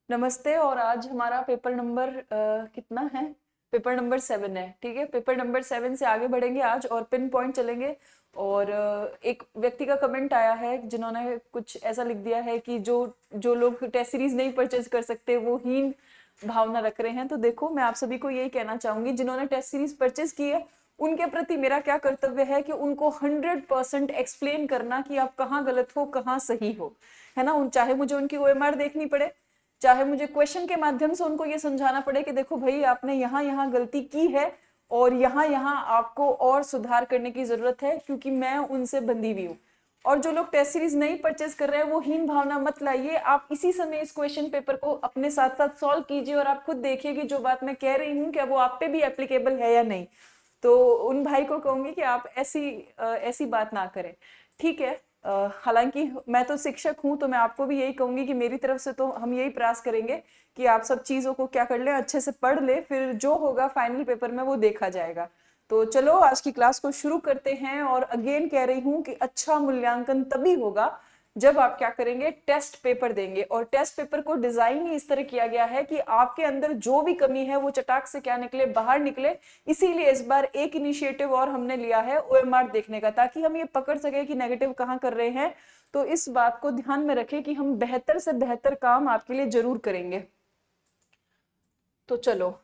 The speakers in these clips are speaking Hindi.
नमस्ते। और आज हमारा पेपर नंबर कितना है? पेपर नंबर 7 है। ठीक है, पेपर नंबर 7 से आगे बढ़ेंगे आज और पिन पॉइंट चलेंगे। और एक व्यक्ति का कमेंट आया है जिन्होंने कुछ ऐसा लिख दिया है कि जो जो लोग टेस्ट सीरीज नहीं परचेज कर सकते वो हीन भावना रख रहे हैं। तो देखो, मैं आप सभी को यही कहना चाहूंगी, जिन्होंने टेस्ट सीरीज परचेज की है उनके प्रति मेरा क्या कर्तव्य है कि उनको 100% एक्सप्लेन करना कि आप कहाँ गलत हो कहाँ सही हो, है ना। चाहे मुझे उनकी ओएमआर देखनी पड़े, चाहे मुझे क्वेश्चन के माध्यम से उनको ये समझाना पड़े कि देखो भाई, आपने यहाँ यहाँ गलती की है और यहाँ यहाँ आपको और सुधार करने की जरूरत है, क्योंकि मैं उनसे बंधी हुई हूँ। और जो लोग टेस्ट सीरीज नहीं परचेज कर रहे हैं वो हीन भावना मत लाइए। आप इसी समय इस क्वेश्चन पेपर को अपने साथ साथ सॉल्व कीजिए और आप खुद देखिए कि जो बात मैं कह रही हूँ क्या वो आप पे भी एप्लीकेबल है या नहीं। तो उन भाई को कहूंगी कि आप ऐसी बात ना करें, ठीक है। हालांकि मैं तो शिक्षक हूं, तो मैं आपको भी यही कहूंगी कि मेरी तरफ से तो हम यही प्रयास करेंगे कि आप सब चीजों को क्या कर लें, अच्छे से पढ़ ले, फिर जो होगा फाइनल पेपर में वो देखा जाएगा। तो चलो आज की क्लास को शुरू करते हैं। और अगेन कह रही हूं कि अच्छा मूल्यांकन तभी होगा जब आप क्या करेंगे, टेस्ट पेपर देंगे। और टेस्ट पेपर को डिजाइन ही इस तरह किया गया है कि आपके अंदर जो भी कमी है वो चटाक से क्या निकले, बाहर निकले। इसीलिए इस बार एक इनिशिएटिव और हमने लिया है ओएमआर देखने का, ताकि हम ये पकड़ सके कि नेगेटिव कहाँ कर रहे हैं। तो इस बात को ध्यान में रखें कि हम बेहतर से बेहतर काम आपके लिए जरूर करेंगे। तो चलो,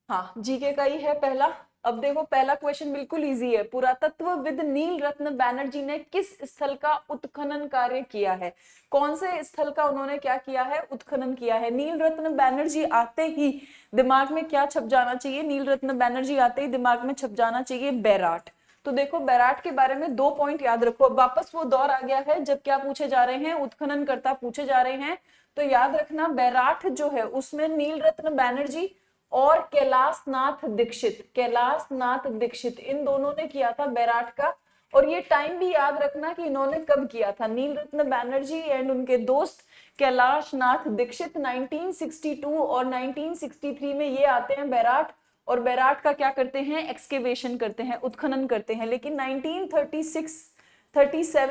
हाँ, जीके का ही है पहला। अब देखो, पहला क्वेश्चन बिल्कुल इजी है। पुरातत्वविद नील रत्न बैनर्जी ने किस स्थल का उत्खनन कार्य किया है? कौन से स्थल का उन्होंने क्या किया है, उत्खनन किया है? नील रत्न बैनर्जी आते ही दिमाग में क्या छप जाना चाहिए? नील रत्न बैनर्जी आते ही दिमाग में छप जाना चाहिए बैराट। तो देखो, बैराट के बारे में 2 पॉइंट याद रखो। अब वापस वो दौर आ गया है जब क्या पूछे जा रहे हैं, उत्खनन करता पूछे जा रहे हैं। तो याद रखना, बैराट जो है उसमें नील रत्न बैनर्जी और कैलाश नाथ दीक्षित इन दोनों ने किया था बैराट का। और ये टाइम भी याद रखना कि इन्होंने कब किया था। नील रत्न बैनर्जी एंड उनके दोस्त कैलाश नाथ दीक्षित 1962 और 1963 में ये आते हैं बैराट। और बैराट का क्या करते हैं, एक्सकेवेशन करते हैं, उत्खनन करते हैं। लेकिन 1937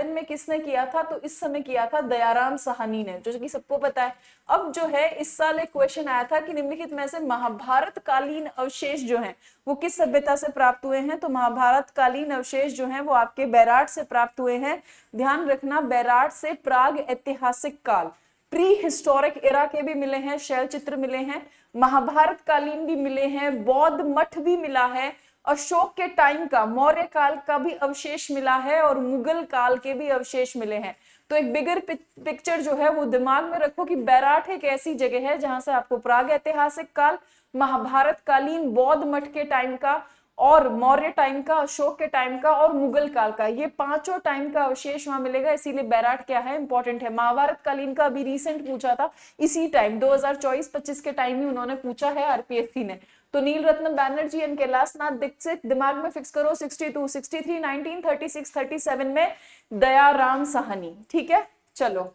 में किसने किया था? तो इस समय किया था दयाराम साहनी ने, जो कि सबको पता है। अब जो है, इस साल एक क्वेश्चन आया था कि निम्नलिखित में से महाभारत कालीन अवशेष जो हैं वो किस सभ्यता से प्राप्त हुए हैं? तो महाभारत कालीन अवशेष जो हैं वो आपके बैराट से प्राप्त हुए हैं। ध्यान रखना, बैराट से प्राग ऐतिहासिक काल, प्री हिस्टोरिक एरा के भी मिले हैं, शैल चित्र मिले हैं, महाभारत कालीन भी मिले हैं, बौद्ध मठ भी मिला है, अशोक के टाइम का, मौर्य काल का भी अवशेष मिला है और मुगल काल के भी अवशेष मिले हैं। तो एक बिगर पिक्चर जो है वो दिमाग में रखो कि बैराट एक ऐसी जगह है जहां से आपको प्राग ऐतिहासिक काल, महाभारत कालीन, बौद्ध मठ के टाइम का और मौर्य टाइम का, अशोक के टाइम का और मुगल काल का, ये पांचों टाइम का अवशेष वहां मिलेगा। इसीलिए बैराट क्या है, इंपॉर्टेंट है। महाभारत कालीन का अभी रिसेंट पूछा था, इसी टाइम 2024-25 के टाइम ही उन्होंने पूछा है आरपीएससी ने। तो नील रत्न बैनर्जी एंड कैलाश नाथ दीक्षित दिमाग में फिक्स करो। 62, 63, 1936, 37 में दयाराम साहनी। ठीक है, चलो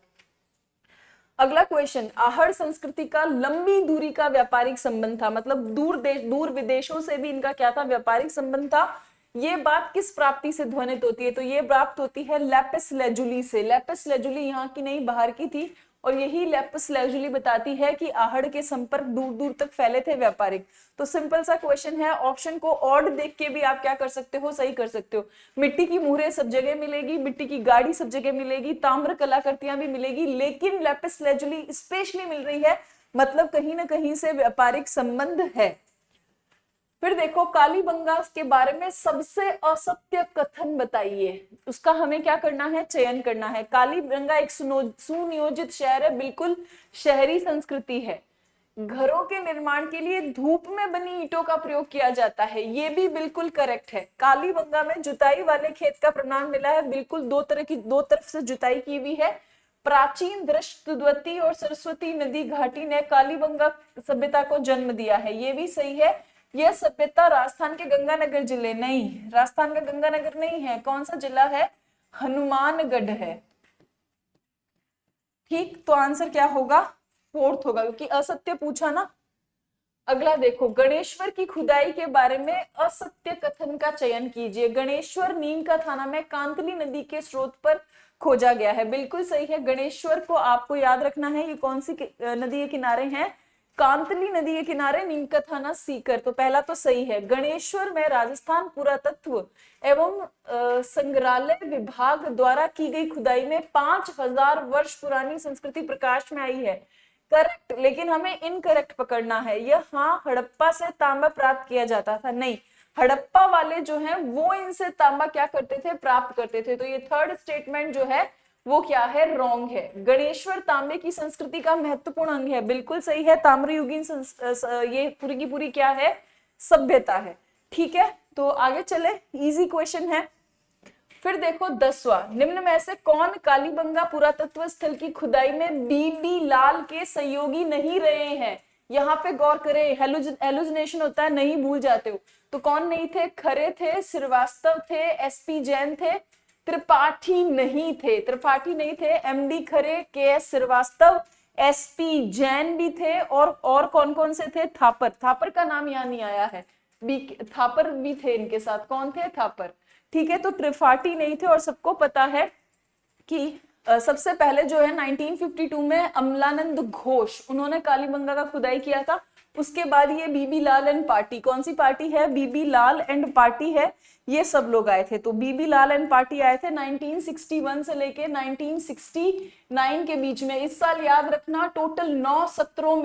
अगला क्वेश्चन। आहड़ संस्कृति का लंबी दूरी का व्यापारिक संबंध था, मतलब दूर विदेशों से भी इनका क्या था, व्यापारिक संबंध था। ये बात किस प्राप्ति से ध्वनित होती है? तो ये प्राप्त होती है लैपिस लेजुली से। लैपिस लेजुली यहाँ की नहीं, बाहर की थी। और यही लैपिस लेजुली बताती है कि आहड़ के संपर्क दूर दूर तक फैले थे, व्यापारिक। तो सिंपल सा क्वेश्चन है, ऑप्शन को ऑड देख के भी आप क्या कर सकते हो, सही कर सकते हो। मिट्टी की मुहरें सब जगह मिलेगी, मिट्टी की गाड़ी सब जगह मिलेगी, ताम्र कलाकृतियां भी मिलेगी, लेकिन लैपिस लेजुली स्पेशली मिल रही है, मतलब कहीं ना कहीं से व्यापारिक संबंध है। फिर देखो, कालीबंगा के बारे में सबसे असत्य कथन बताइए। उसका हमें क्या करना है, चयन करना है। कालीबंगा एक सुनियोजित शहर है, बिल्कुल शहरी संस्कृति है। घरों के निर्माण के लिए धूप में बनी ईंटों का प्रयोग किया जाता है, ये भी बिल्कुल करेक्ट है। कालीबंगा में जुताई वाले खेत का प्रमाण मिला है, बिल्कुल दो तरफ से जुताई की हुई है। प्राचीन दृष्टद्वती और सरस्वती नदी घाटी ने कालीबंगा सभ्यता को जन्म दिया है, ये भी सही है। यह सभ्यता राजस्थान के गंगानगर जिले, नहीं, राजस्थान का गंगानगर नहीं है, कौन सा जिला है, हनुमानगढ़ है। ठीक, तो आंसर क्या होगा, फोर्थ होगा, क्योंकि असत्य पूछा ना। अगला देखो, गणेश्वर की खुदाई के बारे में असत्य कथन का चयन कीजिए। गणेश्वर नीम का थाना में कांतली नदी के स्रोत पर खोजा गया है। बिल्कुल सही है। गणेश्वर को आपको याद रखना है, ये कौन सी नदी के किनारे हैं? कांतली नदी के किनारे, नीमकाथाना सीकर। तो पहला तो सही है। गणेश्वर में राजस्थान पुरातत्व एवं संग्रहालय विभाग द्वारा की गई खुदाई में 5000 वर्ष पुरानी संस्कृति प्रकाश में आई है। करेक्ट, लेकिन हमें इनकरेक्ट पकड़ना है। यह हाँ हड़प्पा से तांबा प्राप्त किया जाता था, नहीं, हड़प्पा वाले जो हैं वो इनसे तांबा क्या करते थे? प्राप्त करते थे। तो ये थर्ड स्टेटमेंट जो है वो क्या है? रॉन्ग है। गणेश्वर तांबे की संस्कृति का महत्वपूर्ण अंग है। बिल्कुल सही है। ताम्रयुगीन ये पूरी की पूरी क्या है? सभ्यता है। ठीक है, तो आगे चले, इजी क्वेश्चन है। फिर देखो 10वां, निम्न में से कौन कालीबंगा पुरातत्व स्थल की खुदाई में बीबी लाल के सहयोगी नहीं रहे हैं? यहाँ पे गौर करें, हेलुसिनेशन होता है, नहीं भूल जाते हो। तो कौन नहीं थे? खरे थे, श्रीवास्तव थे, एसपी जैन थे, त्रिपाठी नहीं थे। त्रिपाठी नहीं थे, एमडी खरे, केएस श्रीवास्तव, एसपी जैन भी थे, और कौन कौन से थे? थापर। थापर का नाम यहाँ नहीं आया है, थापर भी थे इनके साथ। कौन थे? थापर। ठीक है, तो त्रिपाठी नहीं थे। और सबको पता है कि सबसे पहले जो है 1952 में अमलानंद घोष, उन्होंने कालीबंगा का खुदाई किया था। उसके बाद ये बीबी लाल एंड पार्टी, कौन सी पार्टी है? बीबी लाल एंड पार्टी है, ये सब लोग आए थे। तो बीबी लाल एंड पार्टी आए थे 1961 से लेके 1969 के बीच में। इस साल याद रखना, टोटल 9 सत्रों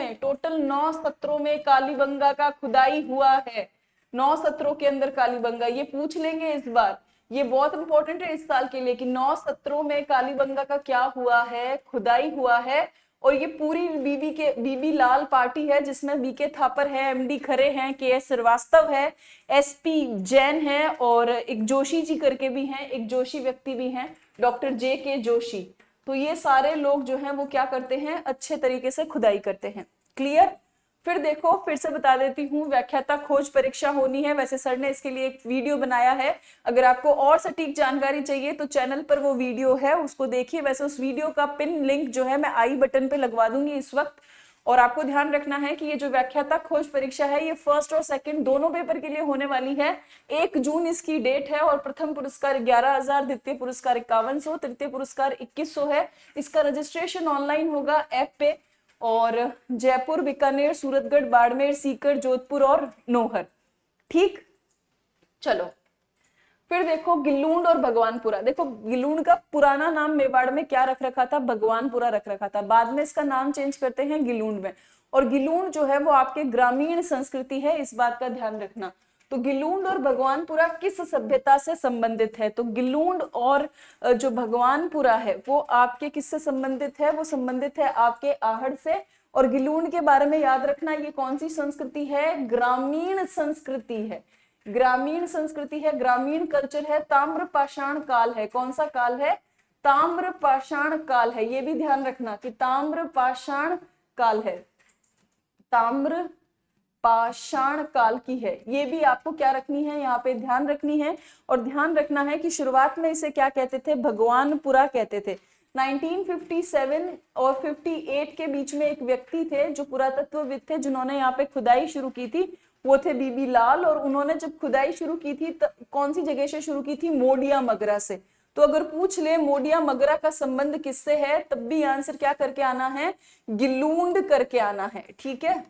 में कालीबंगा का खुदाई हुआ है। 9 सत्रों के अंदर कालीबंगा, ये पूछ लेंगे इस बार, ये बहुत इंपॉर्टेंट है इस साल के लिए कि 9 सत्रों में कालीबंगा का क्या हुआ है? खुदाई हुआ है। और ये पूरी बीबी लाल पार्टी है, जिसमें बीके थापर है, एमडी खरे हैं, केएस श्रीवास्तव है, एसपी जैन है, और एक जोशी जी करके भी हैं, एक जोशी व्यक्ति भी हैं, डॉक्टर JK जोशी। तो ये सारे लोग जो हैं वो क्या करते हैं? अच्छे तरीके से खुदाई करते हैं। क्लियर? फिर देखो, फिर से बता देती हूँ, व्याख्याता खोज परीक्षा होनी है। वैसे सर ने इसके लिए एक वीडियो बनाया है, अगर आपको और सटीक जानकारी चाहिए तो चैनल पर वो वीडियो है, उसको देखिए। वैसे उस वीडियो का पिन लिंक जो है मैं आई बटन पे लगवा दूंगी इस वक्त। और आपको ध्यान रखना है कि ये जो व्याख्याता खोज परीक्षा है, ये फर्स्ट और सेकंड दोनों पेपर के लिए होने वाली है। 1 जून इसकी डेट है, और प्रथम पुरस्कार 11,000, द्वितीय पुरस्कार 5100, तृतीय पुरस्कार 2100 है। इसका रजिस्ट्रेशन ऑनलाइन होगा ऐप पे, और जयपुर, बीकानेर, सूरतगढ़, बाड़मेर, सीकर, जोधपुर और नौहर। ठीक, चलो फिर देखो गिल्लूंड और भगवानपुरा। देखो गिल्लूंड का पुराना नाम मेवाड़ में क्या रख रखा था? भगवानपुरा रख रखा था। बाद में इसका नाम चेंज करते हैं गिल्लूंड में। और गिल्लूंड जो है वो आपके ग्रामीण संस्कृति है, इस बात का ध्यान रखना। तो गिल्लूंड और भगवानपुरा किस सभ्यता से संबंधित है? तो गिल्लूंड और जो भगवानपुरा है वो आपके किससे संबंधित है? वो संबंधित है आपके आहड़ से। और गिल्लूंड के बारे में याद रखना, ये कौन सी संस्कृति है? ग्रामीण संस्कृति है। ग्रामीण संस्कृति है, ग्रामीण कल्चर है, ताम्र पाषाण काल है। कौन सा काल है? ताम्र पाषाण काल है। ये भी ध्यान रखना कि ताम्र पाषाण काल है, ताम्र पाषाण काल की है। ये भी आपको क्या रखनी है? यहाँ पे ध्यान रखनी है। और ध्यान रखना है कि शुरुआत में इसे क्या कहते थे? भगवानपुरा कहते थे। 1957 और 58 के बीच में एक व्यक्ति थे जो पुरातत्वविद थे, जिन्होंने यहाँ पे खुदाई शुरू की थी, वो थे बीबी लाल। और उन्होंने जब खुदाई शुरू की थी कौन सी जगह से शुरू की थी? मोडिया मगरा से। तो अगर पूछ ले मोडिया मगरा का संबंध किससे है, तब भी आंसर क्या करके आना है? गिल्लूंड करके आना है। ठीक है,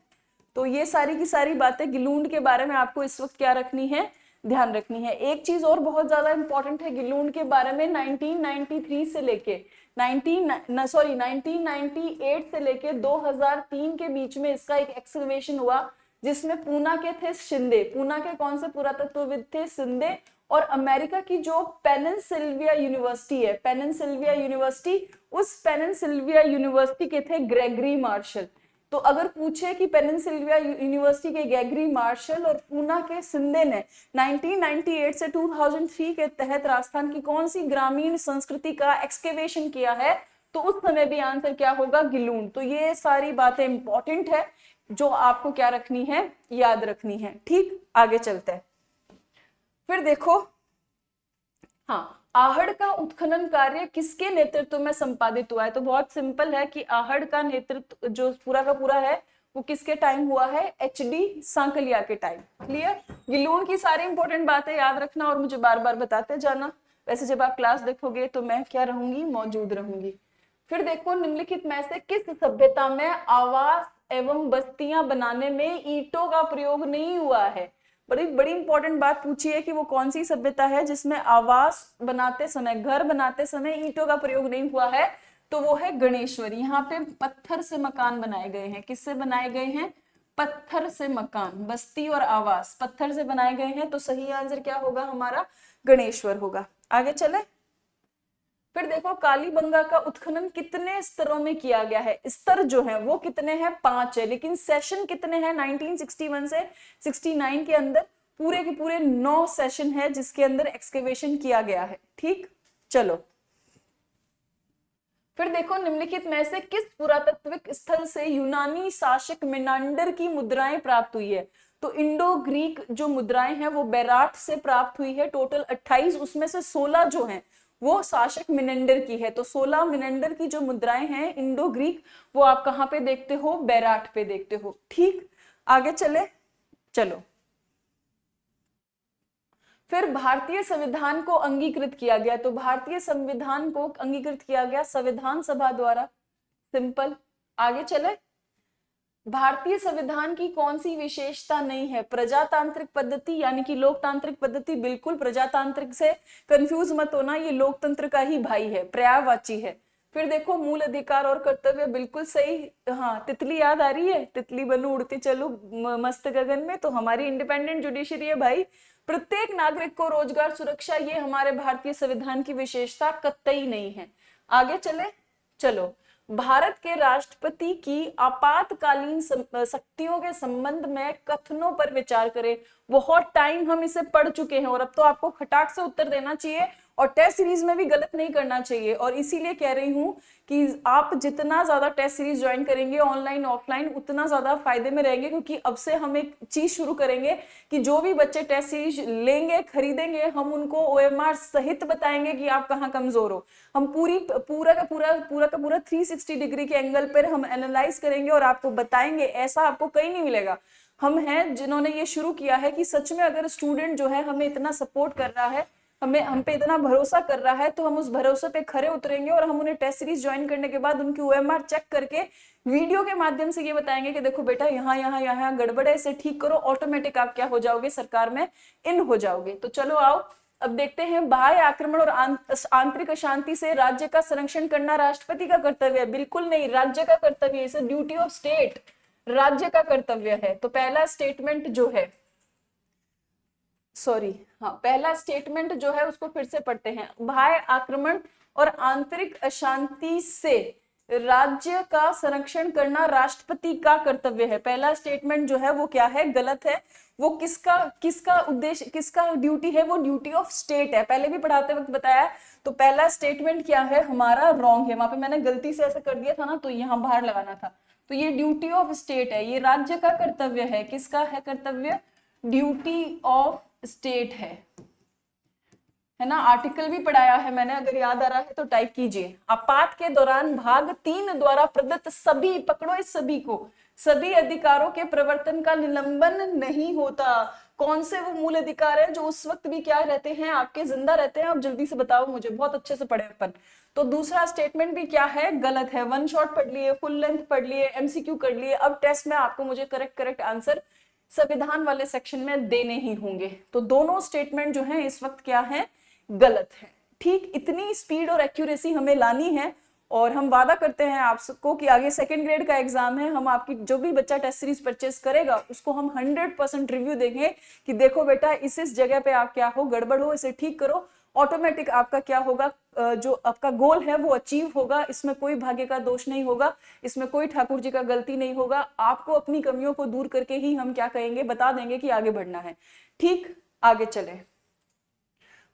तो ये सारी की सारी बातें गिल्लूंड के बारे में आपको इस वक्त क्या रखनी है? ध्यान रखनी है। एक चीज और बहुत ज्यादा इंपॉर्टेंट है गिल्लूंड के बारे में, 1993 से लेके 1998 से लेके 2003 के बीच में इसका एक एक्सकवेशन हुआ, जिसमें पूना के थे शिंदे। पूना के कौन से पुरातत्वविद थे? शिंदे। और अमेरिका की जो पेनिनसिल्विया यूनिवर्सिटी है, पेनिनसिल्विया यूनिवर्सिटी, उस पेनिनसिल्विया यूनिवर्सिटी के थे ग्रेगरी मार्शल। तो अगर पूछे कि पेनिनसिल्विया यूनिवर्सिटी के ग्रेगरी मार्शल और पूना के शिंदे ने 1998 से 2003 के तहत राजस्थान की कौन सी ग्रामीण संस्कृति का एक्सकेवेशन किया है, तो उस समय भी आंसर क्या होगा? गिल्लूंड। तो ये सारी बातें इंपॉर्टेंट है जो आपको क्या रखनी है? याद रखनी है। ठीक, आगे चलते हैं। फिर देखो, हाँ, आहड़ का उत्खनन कार्य किसके नेतृत्व में संपादित हुआ है? तो बहुत सिंपल है कि आहड़ का नेतृत्व जो पूरा का पूरा है वो किसके टाइम हुआ है? HD सांकलिया के टाइम। क्लियर? गिल्लूंड की सारी इंपॉर्टेंट बातें याद रखना और मुझे बार बार बताते जाना। वैसे जब आप क्लास देखोगे तो मैं क्या रहूंगी, मौजूद रहूंगी। फिर देखो, निम्नलिखित में से किस सभ्यता में आवास एवं बस्तियां बनाने में ईंटों का प्रयोग नहीं हुआ है। बड़ी बड़ी इंपॉर्टेंट बात पूछी है कि वो कौन सी सभ्यता है जिसमें आवास बनाते समय, घर बनाते समय ईंटों का प्रयोग नहीं हुआ है। तो वो है गणेश्वर। यहाँ पे पत्थर से मकान बनाए गए हैं। किससे बनाए गए हैं? पत्थर से मकान, बस्ती और आवास पत्थर से बनाए गए हैं। तो सही आंसर क्या होगा हमारा? गणेश्वर होगा। आगे चले। फिर देखो, कालीबंगा का उत्खनन कितने स्तरों में किया गया है? स्तर जो है वो कितने हैं? 5 है। लेकिन सेशन कितने हैं? 1961 से 69 के अंदर पूरे के पूरे 9 सेशन है जिसके अंदर एक्सकेवेशन किया गया है। ठीक, चलो। फिर देखो, निम्नलिखित में से किस पुरातात्विक स्थल से यूनानी शासक मेनांडर की मुद्राएं प्राप्त हुई है? तो इंडो ग्रीक जो मुद्राएं हैं वो बेराट से प्राप्त हुई है। टोटल 28, उसमें से 16 जो हैं वो शासक मेनांडर की है। तो 16 मेनांडर की जो मुद्राएं हैं इंडो ग्रीक, वो आप कहां पे देखते हो? बेराट पे देखते हो। ठीक, आगे चले, चलो। फिर भारतीय संविधान को अंगीकृत किया गया। तो भारतीय संविधान को अंगीकृत किया गया संविधान सभा द्वारा। सिंपल। आगे चले। भारतीय संविधान की कौन सी विशेषता नहीं है? प्रजातांत्रिक पद्धति यानी कि लोकतांत्रिक पद्धति। बिल्कुल, प्रजातांत्रिक से कंफ्यूज मत होना, ये लोकतंत्र का ही भाई है, पर्यायवाची है। फिर देखो, मूल अधिकार और कर्तव्य, बिल्कुल सही। हाँ, तितली याद आ रही है? तितली बनूं उड़ती चलूं मस्त गगन में। तो हमारी इंडिपेंडेंट जुडिशरी है भाई। प्रत्येक नागरिक को रोजगार, सुरक्षा, ये हमारे भारतीय संविधान की विशेषता कतई नहीं है। आगे चले, चलो। भारत के राष्ट्रपति की आपातकालीन शक्तियों के संबंध में कथनों पर विचार करें। बहुत टाइम हम इसे पढ़ चुके हैं और अब तो आपको खटाक से उत्तर देना चाहिए और टेस्ट सीरीज में भी गलत नहीं करना चाहिए। और इसीलिए कह रही हूं कि आप जितना ज्यादा टेस्ट सीरीज ज्वाइन करेंगे ऑनलाइन ऑफलाइन उतना ज्यादा फायदे में रहेंगे, क्योंकि अब से हम एक चीज शुरू करेंगे कि जो भी बच्चे टेस्ट सीरीज लेंगे, खरीदेंगे, हम उनको ओएमआर सहित बताएंगे कि आप कहाँ कमजोर हो। हम पूरा का पूरा 360 डिग्री के एंगल पर हम एनालाइज करेंगे और आपको बताएंगे। ऐसा आपको कहीं नहीं मिलेगा। हम हैं जिन्होंने ये शुरू किया है कि सच में अगर स्टूडेंट जो है हमें इतना सपोर्ट कर रहा है, हम पे इतना भरोसा कर रहा है, तो हम उस भरोसे पे खरे उतरेंगे और हम उन्हें टेस्ट सीरीज ज्वाइन करने के बाद उनकी ओएमआर चेक करके वीडियो के माध्यम से ये बताएंगे कि देखो बेटा यहाँ यहाँ यहाँ गड़बड़ है, इसे ठीक करो। ऑटोमेटिक आप क्या हो जाओगे? सरकार में इन हो जाओगे। तो चलो आओ अब देखते हैं। बाह्य आक्रमण और आंतरिक अशांति से राज्य का संरक्षण करना राष्ट्रपति का कर्तव्य है। बिल्कुल नहीं, राज्य का कर्तव्य है। इसे ड्यूटी ऑफ स्टेट, राज्य का कर्तव्य है। तो पहला स्टेटमेंट जो है, पहला स्टेटमेंट जो है उसको फिर से पढ़ते हैं। बाह्य आक्रमण और आंतरिक अशांति से राज्य का संरक्षण करना राष्ट्रपति का कर्तव्य है। पहला स्टेटमेंट जो है वो क्या है? गलत है। वो किसका उद्देश्य, किसका ड्यूटी है? वो ड्यूटी ऑफ स्टेट है। पहले भी पढ़ाते वक्त बताया। तो पहला स्टेटमेंट क्या है हमारा? रॉन्ग है। वहां पे मैंने गलती से ऐसा कर दिया था ना, तो यहाँ बाहर लगाना था। तो ये ड्यूटी ऑफ स्टेट है, ये राज्य का कर्तव्य है। किसका है कर्तव्य? ड्यूटी ऑफ स्टेट है ना। आर्टिकल भी पढ़ाया है मैंने, अगर याद आ रहा है तो टाइप कीजिए। आपात के दौरान भाग 3 द्वारा प्रदत्त सभी, पकड़ो इस सभी को, सभी अधिकारों के प्रवर्तन का निलंबन नहीं होता। कौन से वो मूल अधिकार है जो उस वक्त भी क्या रहते हैं? आपके जिंदा रहते हैं। आप जल्दी से बताओ मुझे, बहुत अच्छे से पढ़े अपन। तो दूसरा स्टेटमेंट भी क्या है? गलत है। वन शॉट पढ़ लिए, फुल लेंथ पढ़ लिए, एमसीक्यू कर लिए। अब टेस्ट में आपको मुझे करेक्ट आंसर संविधान वाले सेक्शन में देने ही होंगे। तो दोनों स्टेटमेंट जो हैं इस वक्त क्या है? गलत है। ठीक, इतनी स्पीड और एक्यूरेसी हमें लानी है और हम वादा करते हैं आप सबको कि आगे 2nd ग्रेड का एग्जाम है, हम आपकी जो भी बच्चा टेस्ट सीरीज परचेस करेगा उसको हम 100% रिव्यू देंगे कि देखो बेटा इस जगह पे आप क्या हो, गड़बड़ हो, इसे ठीक करो। ऑटोमेटिक आपका क्या होगा? जो आपका गोल है वो अचीव होगा। इसमें कोई भाग्य का दोष नहीं होगा, इसमें कोई ठाकुर जी का गलती नहीं होगा। आपको अपनी कमियों को दूर करके ही हम क्या कहेंगे? बता देंगे कि आगे बढ़ना है। ठीक, आगे चले।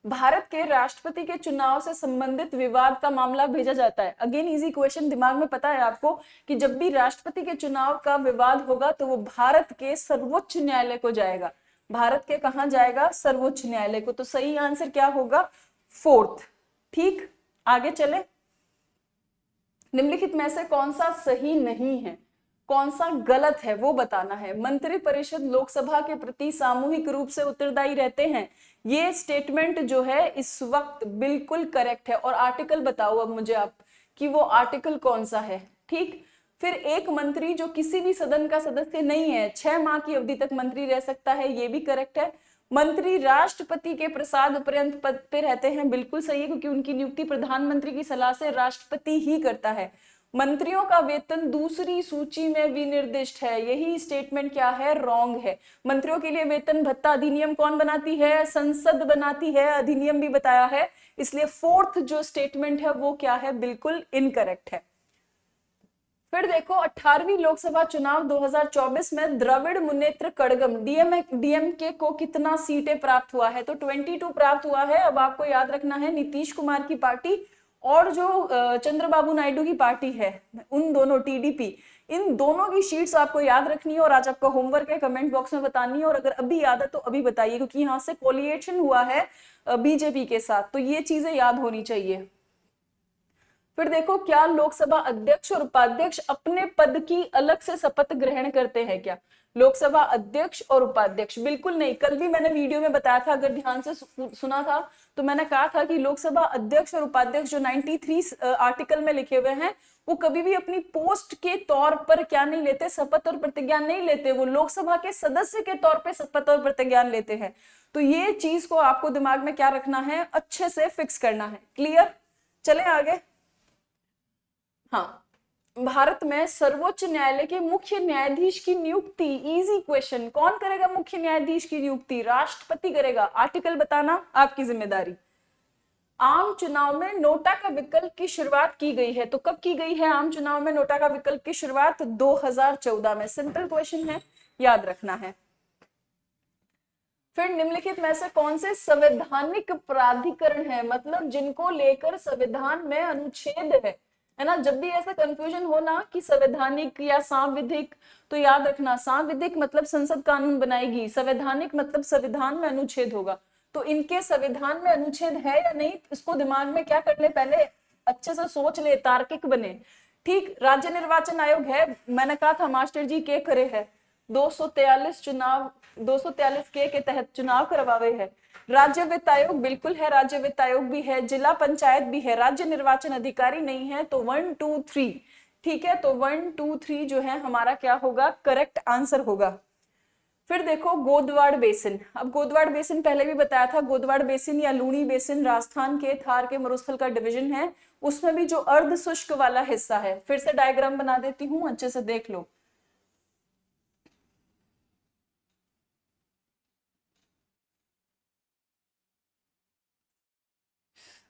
भारत के राष्ट्रपति के चुनाव से संबंधित विवाद का मामला भेजा जाता है। अगेन इजी क्वेश्चन, दिमाग में पता है आपको कि जब भी राष्ट्रपति के चुनाव का विवाद होगा तो वो भारत के सर्वोच्च न्यायालय को जाएगा। भारत के कहां जाएगा? सर्वोच्च न्यायालय को। तो सही आंसर क्या होगा? 4th। ठीक, आगे चले। निम्नलिखित में से कौन सा सही नहीं है? कौन सा गलत है वो बताना है। मंत्रि परिषद लोकसभा के प्रति सामूहिक रूप से उत्तरदायी रहते हैं, ये स्टेटमेंट जो है इस वक्त बिल्कुल करेक्ट है। और आर्टिकल बताओ अब मुझे आप कि वो आर्टिकल कौन सा है। ठीक, फिर एक मंत्री जो किसी भी सदन का सदस्य नहीं है 6 माह की अवधि तक मंत्री रह सकता है, ये भी करेक्ट है। मंत्री राष्ट्रपति के प्रसाद पर्यंत पद पे रहते हैं, बिल्कुल सही है, क्योंकि उनकी नियुक्ति प्रधानमंत्री की सलाह से राष्ट्रपति ही करता है। मंत्रियों का वेतन दूसरी सूची में विनिर्दिष्ट है, यही स्टेटमेंट क्या है, रॉन्ग है। मंत्रियों के लिए वेतन भत्ता अधिनियम कौन बनाती है, संसद बनाती है, अधिनियम भी बताया है, इसलिए फोर्थ जो स्टेटमेंट है वो क्या है, बिल्कुल इनकरेक्ट है। फिर देखो 18वीं लोकसभा चुनाव 2024 में द्रविड़ मुनेत्र कड़गम डीएमके को कितना सीटें प्राप्त हुआ है, तो 22 प्राप्त हुआ है। अब आपको याद रखना है नीतीश कुमार की पार्टी और जो चंद्रबाबू नायडू की पार्टी है, उन दोनों टीडीपी, इन दोनों की शीट्स आपको याद रखनी है और आज आपका होमवर्क है, कमेंट बॉक्स में बतानी है। और अगर अभी याद है तो अभी बताइए, क्योंकि यहाँ से कोलिएशन हुआ है बीजेपी के साथ, तो ये चीजें याद होनी चाहिए। फिर देखो, क्या लोकसभा अध्यक्ष और उपाध्यक्ष अपने पद की अलग से शपथ ग्रहण करते हैं क्या? लोकसभा अध्यक्ष और उपाध्यक्ष बिल्कुल नहीं। कल भी मैंने वीडियो में बताया था, अगर ध्यान से सुना था तो मैंने कहा था कि लोकसभा अध्यक्ष और उपाध्यक्ष जो 93 आर्टिकल में लिखे हुए हैं, वो कभी भी अपनी पोस्ट के तौर पर क्या नहीं लेते, शपथ और प्रतिज्ञा नहीं लेते, वो लोकसभा के सदस्य के तौर पर शपथ और प्रतिज्ञा लेते हैं। तो ये चीज को आपको दिमाग में क्या रखना है, अच्छे से फिक्स करना है। क्लियर? चले आगे। हाँ, भारत में सर्वोच्च न्यायालय के मुख्य न्यायाधीश की नियुक्ति, इजी क्वेश्चन, कौन करेगा मुख्य न्यायाधीश की नियुक्ति? राष्ट्रपति करेगा। आर्टिकल बताना आपकी जिम्मेदारी। आम चुनाव में नोटा का विकल्प की शुरुआत की गई है, तो कब की गई है आम चुनाव में नोटा का विकल्प की शुरुआत? 2014 में। सिंपल क्वेश्चन है, याद रखना है। फिर निम्नलिखित में से कौन से संवैधानिक प्राधिकरण है, मतलब जिनको लेकर संविधान में अनुच्छेद है ना। जब भी ऐसा कंफ्यूजन हो ना कि संवैधानिक या सांविधिक, तो याद रखना सांविधिक मतलब संसद कानून बनाएगी, संवैधानिक मतलब संविधान में अनुच्छेद होगा। तो इनके संविधान में अनुच्छेद है या नहीं, इसको दिमाग में क्या कर ले, पहले अच्छे से सोच ले, तार्किक बने। ठीक, राज्य निर्वाचन आयोग है, मैंने कहा था मास्टर जी के करे है, 243 चुनाव 243 के तहत चुनाव करवावे है। राज्य वित्त आयोग बिल्कुल है, राज्य वित्त आयोग भी है, जिला पंचायत भी है, राज्य निर्वाचन अधिकारी नहीं है, तो 1 2 3। ठीक है, तो 1 2 3 जो है हमारा क्या होगा, करेक्ट आंसर होगा। फिर देखो गोदवाड़ बेसिन। अब गोदवाड़ बेसिन पहले भी बताया था, गोदवाड़ बेसिन या लूणी बेसिन राजस्थान के थार के मरुस्थल का डिवीजन है, उसमें भी जो अर्ध शुष्क वाला हिस्सा है, फिर से डायग्राम बना देती हूँ, अच्छे से देख लो।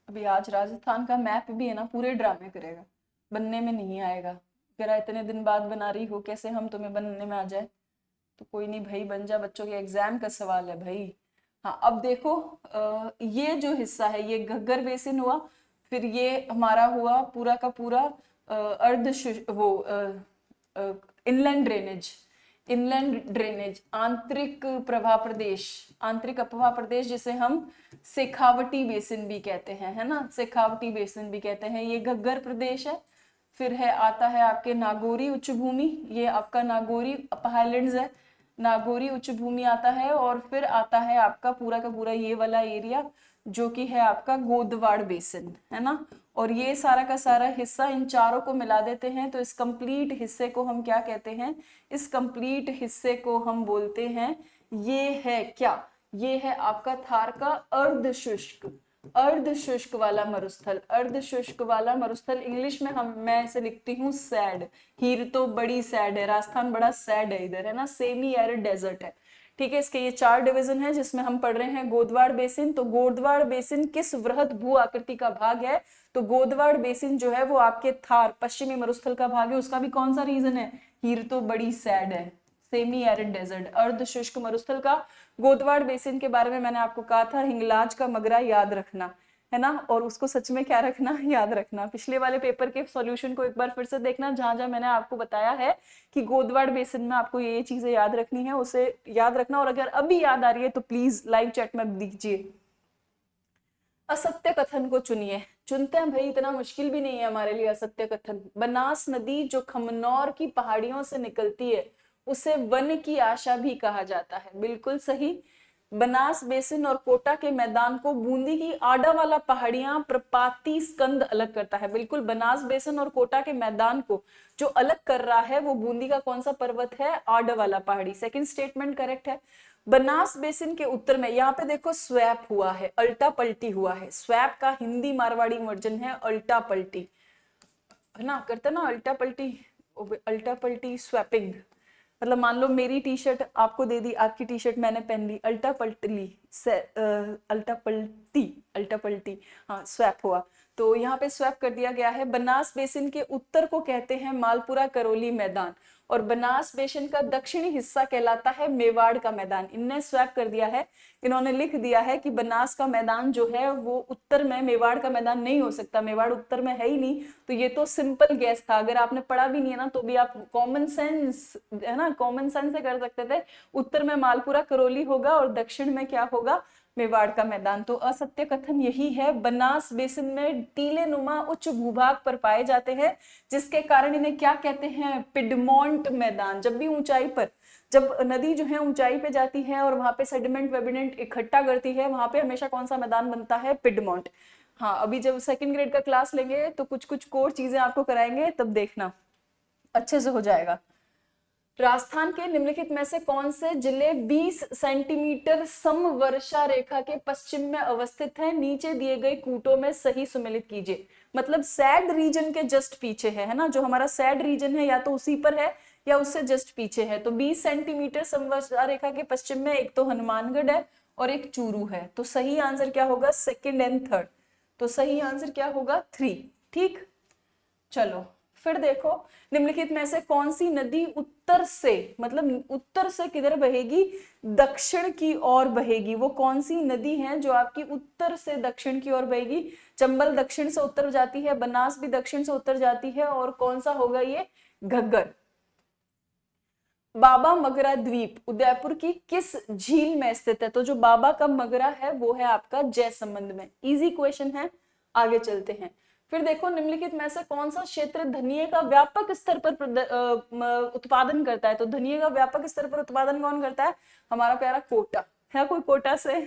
अभी आज राजस्थान का मैप भी है ना, पूरे ड्रामे करेगा, बनने में नहीं आएगा। अगर इतने दिन बाद बना रही हो, कैसे हम तुम्हें बनने में आ जाए, तो कोई नहीं भाई, बन जा, बच्चों के एग्जाम का सवाल है भाई। हाँ, अब देखो ये जो हिस्सा है ये घग्गर बेसिन हुआ, फिर ये हमारा हुआ पूरा का पूरा इनलैंड ड्रेनेज, आंतरिक प्रवाह प्रदेश, आंतरिक अपवाह प्रदेश, जिसे हम शेखावटी बेसिन भी कहते हैं, है ना, शेखावटी बेसिन भी कहते हैं, ये घग्गर प्रदेश है। फिर है आता है आपके नागौरी उच्च भूमि, ये आपका नागौरी हाईलैंड्स है, नागौरी उच्च भूमि आता है। और फिर आता है आपका पूरा का पूरा ये वाला एरिया जो कि है आपका गोदवाड़ बेसिन, है ना। और ये सारा का सारा हिस्सा, इन चारों को मिला देते हैं तो इस कंप्लीट हिस्से को हम क्या कहते हैं, इस कंप्लीट हिस्से को हम बोलते हैं, ये है क्या, ये है आपका थार का अर्ध शुष्क वाला मरुस्थल। अर्ध शुष्क वाला मरुस्थल इंग्लिश में मैं इसे लिखती हूँ सैड। हीर तो बड़ी सैड है, राजस्थान बड़ा सैड है इधर, है ना, सेमी एरिड डेजर्ट है। ठीक है, इसके ये 4 डिवीजन है जिसमें हम पढ़ रहे हैं गोदवाड़ बेसिन। तो गोदवाड़ बेसिन किस वृहद भू आकृति का भाग है, तो गोदवाड़ बेसिन जो है वो आपके थार पश्चिमी मरुस्थल का भाग है। उसका भी कौन सा रीजन है, हीर तो बड़ी सैड है, सेमी एरिड डेजर्ट, अर्ध शुष्क मरुस्थल का गोदवाड़ बेसिन के बारे में मैंने आपको कहा था, हिंगलाज का मगरा याद रखना, है ना। और उसको सच में क्या रखना, याद रखना। पिछले वाले पेपर के सॉल्यूशन को एक बार फिर से देखना, जहां जहां मैंने आपको बताया है कि गोदवाड़ बेसिन में आपको ये चीजें याद रखनी है, उसे याद रखना। और अगर अभी याद आ रही है तो प्लीज लाइव चैट में दीजिए। असत्य कथन को चुनिए। चुनते हैं भाई, इतना मुश्किल भी नहीं है हमारे लिए असत्य कथन। बनास नदी जो खमनौर की पहाड़ियों से निकलती है उसे वन की आशा भी कहा जाता है। बिल्कुल सही। बनास बेसिन और कोटा के मैदान को बूंदी की आडा वाला पहाड़ियां प्रपाती स्कंद अलग करता है। बिल्कुल, बनास बेसिन और कोटा के मैदान को जो अलग कर रहा है वो बूंदी का कौन सा पर्वत है? आडा वाला पहाड़ी। सेकंड स्टेटमेंट करेक्ट है। बनास बेसिन के उत्तर में, यहाँ पे देखो स्वैप हुआ है, अल्टा पल्टी हुआ है। स्वैप का हिंदी मारवाड़ी वर्जन है अल्टा पल्टी, है ना, करते ना अल्टा पल्टी। अल्टा पल्टी स्वैपिंग, मतलब मान लो मेरी टी शर्ट आपको दे दी, आपकी टी शर्ट मैंने पहन ली, अल्टा पल्टी से अल्टा पल्टी, हाँ स्वैप हुआ। तो यहाँ पे स्वैप कर दिया गया है। बनास बेसिन के उत्तर को कहते हैं मालपुरा करौली मैदान, और बनास बेसिन का दक्षिणी हिस्सा कहलाता है मेवाड़ का मैदान। इनने स्वैप कर दिया है, इन्होंने लिख दिया है कि बनास का मैदान जो है वो उत्तर में, मेवाड़ का मैदान नहीं हो सकता, मेवाड़ उत्तर में है ही नहीं। तो ये तो सिंपल गैस था, अगर आपने पढ़ा भी नहीं है ना तो भी आप कॉमन सेंस, है ना, कॉमन सेंस से कर सकते थे। उत्तर में मालपुरा करौली होगा और दक्षिण में क्या होगा? मेवाड़ का मैदान। तो असत्य कथन यही है। बनास बेसिन में टीले नुमा उच्च भूभाग पर पाए जाते हैं, जिसके कारण इन्हें क्या कहते हैं? पिडमोंट मैदान। जब भी ऊंचाई पर, जब नदी जो है ऊंचाई पे जाती है और वहां पे सेडिमेंट वेबिडेंट इकट्ठा करती है, वहां पे हमेशा कौन सा मैदान बनता है? पिडमोंट। हाँ, अभी जब सेकंड ग्रेड का क्लास लेंगे तो कुछ कुछ कोर चीजें आपको कराएंगे, तब देखना अच्छे से हो जाएगा। राजस्थान के निम्नलिखित में से कौन से जिले 20 सेंटीमीटर समवर्षा रेखा के पश्चिम में अवस्थित है? नीचे दिए गए कूटों में सही सुमेलित कीजिए। मतलब सैड रीजन के जस्ट पीछे है ना, जो हमारा सैड रीजन है या तो उसी पर है या उससे जस्ट पीछे है। तो 20 सेंटीमीटर समवर्षा रेखा के पश्चिम में एक तो हनुमानगढ़ है और एक चूरू है। तो सही आंसर क्या होगा? Second and third. तो सही आंसर क्या होगा? 3। ठीक, चलो फिर देखो, निम्नलिखित में से कौन सी नदी उत्तर से, मतलब उत्तर से किधर बहेगी? दक्षिण की ओर बहेगी। वो कौन सी नदी है जो आपकी उत्तर से दक्षिण की ओर बहेगी? चंबल दक्षिण से उत्तर जाती है, बनास भी दक्षिण से उत्तर जाती है, और कौन सा होगा ये? घग्गर। बाबा मगरा द्वीप उदयपुर की किस झील में स्थित है? तो जो बाबा का मगरा है वो है आपका जयसंबंध में। इजी क्वेश्चन है, आगे चलते हैं। फिर देखो, निम्नलिखित में से कौन सा क्षेत्र धनिये का व्यापक स्तर पर उत्पादन करता है? तो धनिये का व्यापक स्तर पर उत्पादन कौन करता है? हमारा प्यारा कोटा है। कोई कोटा से?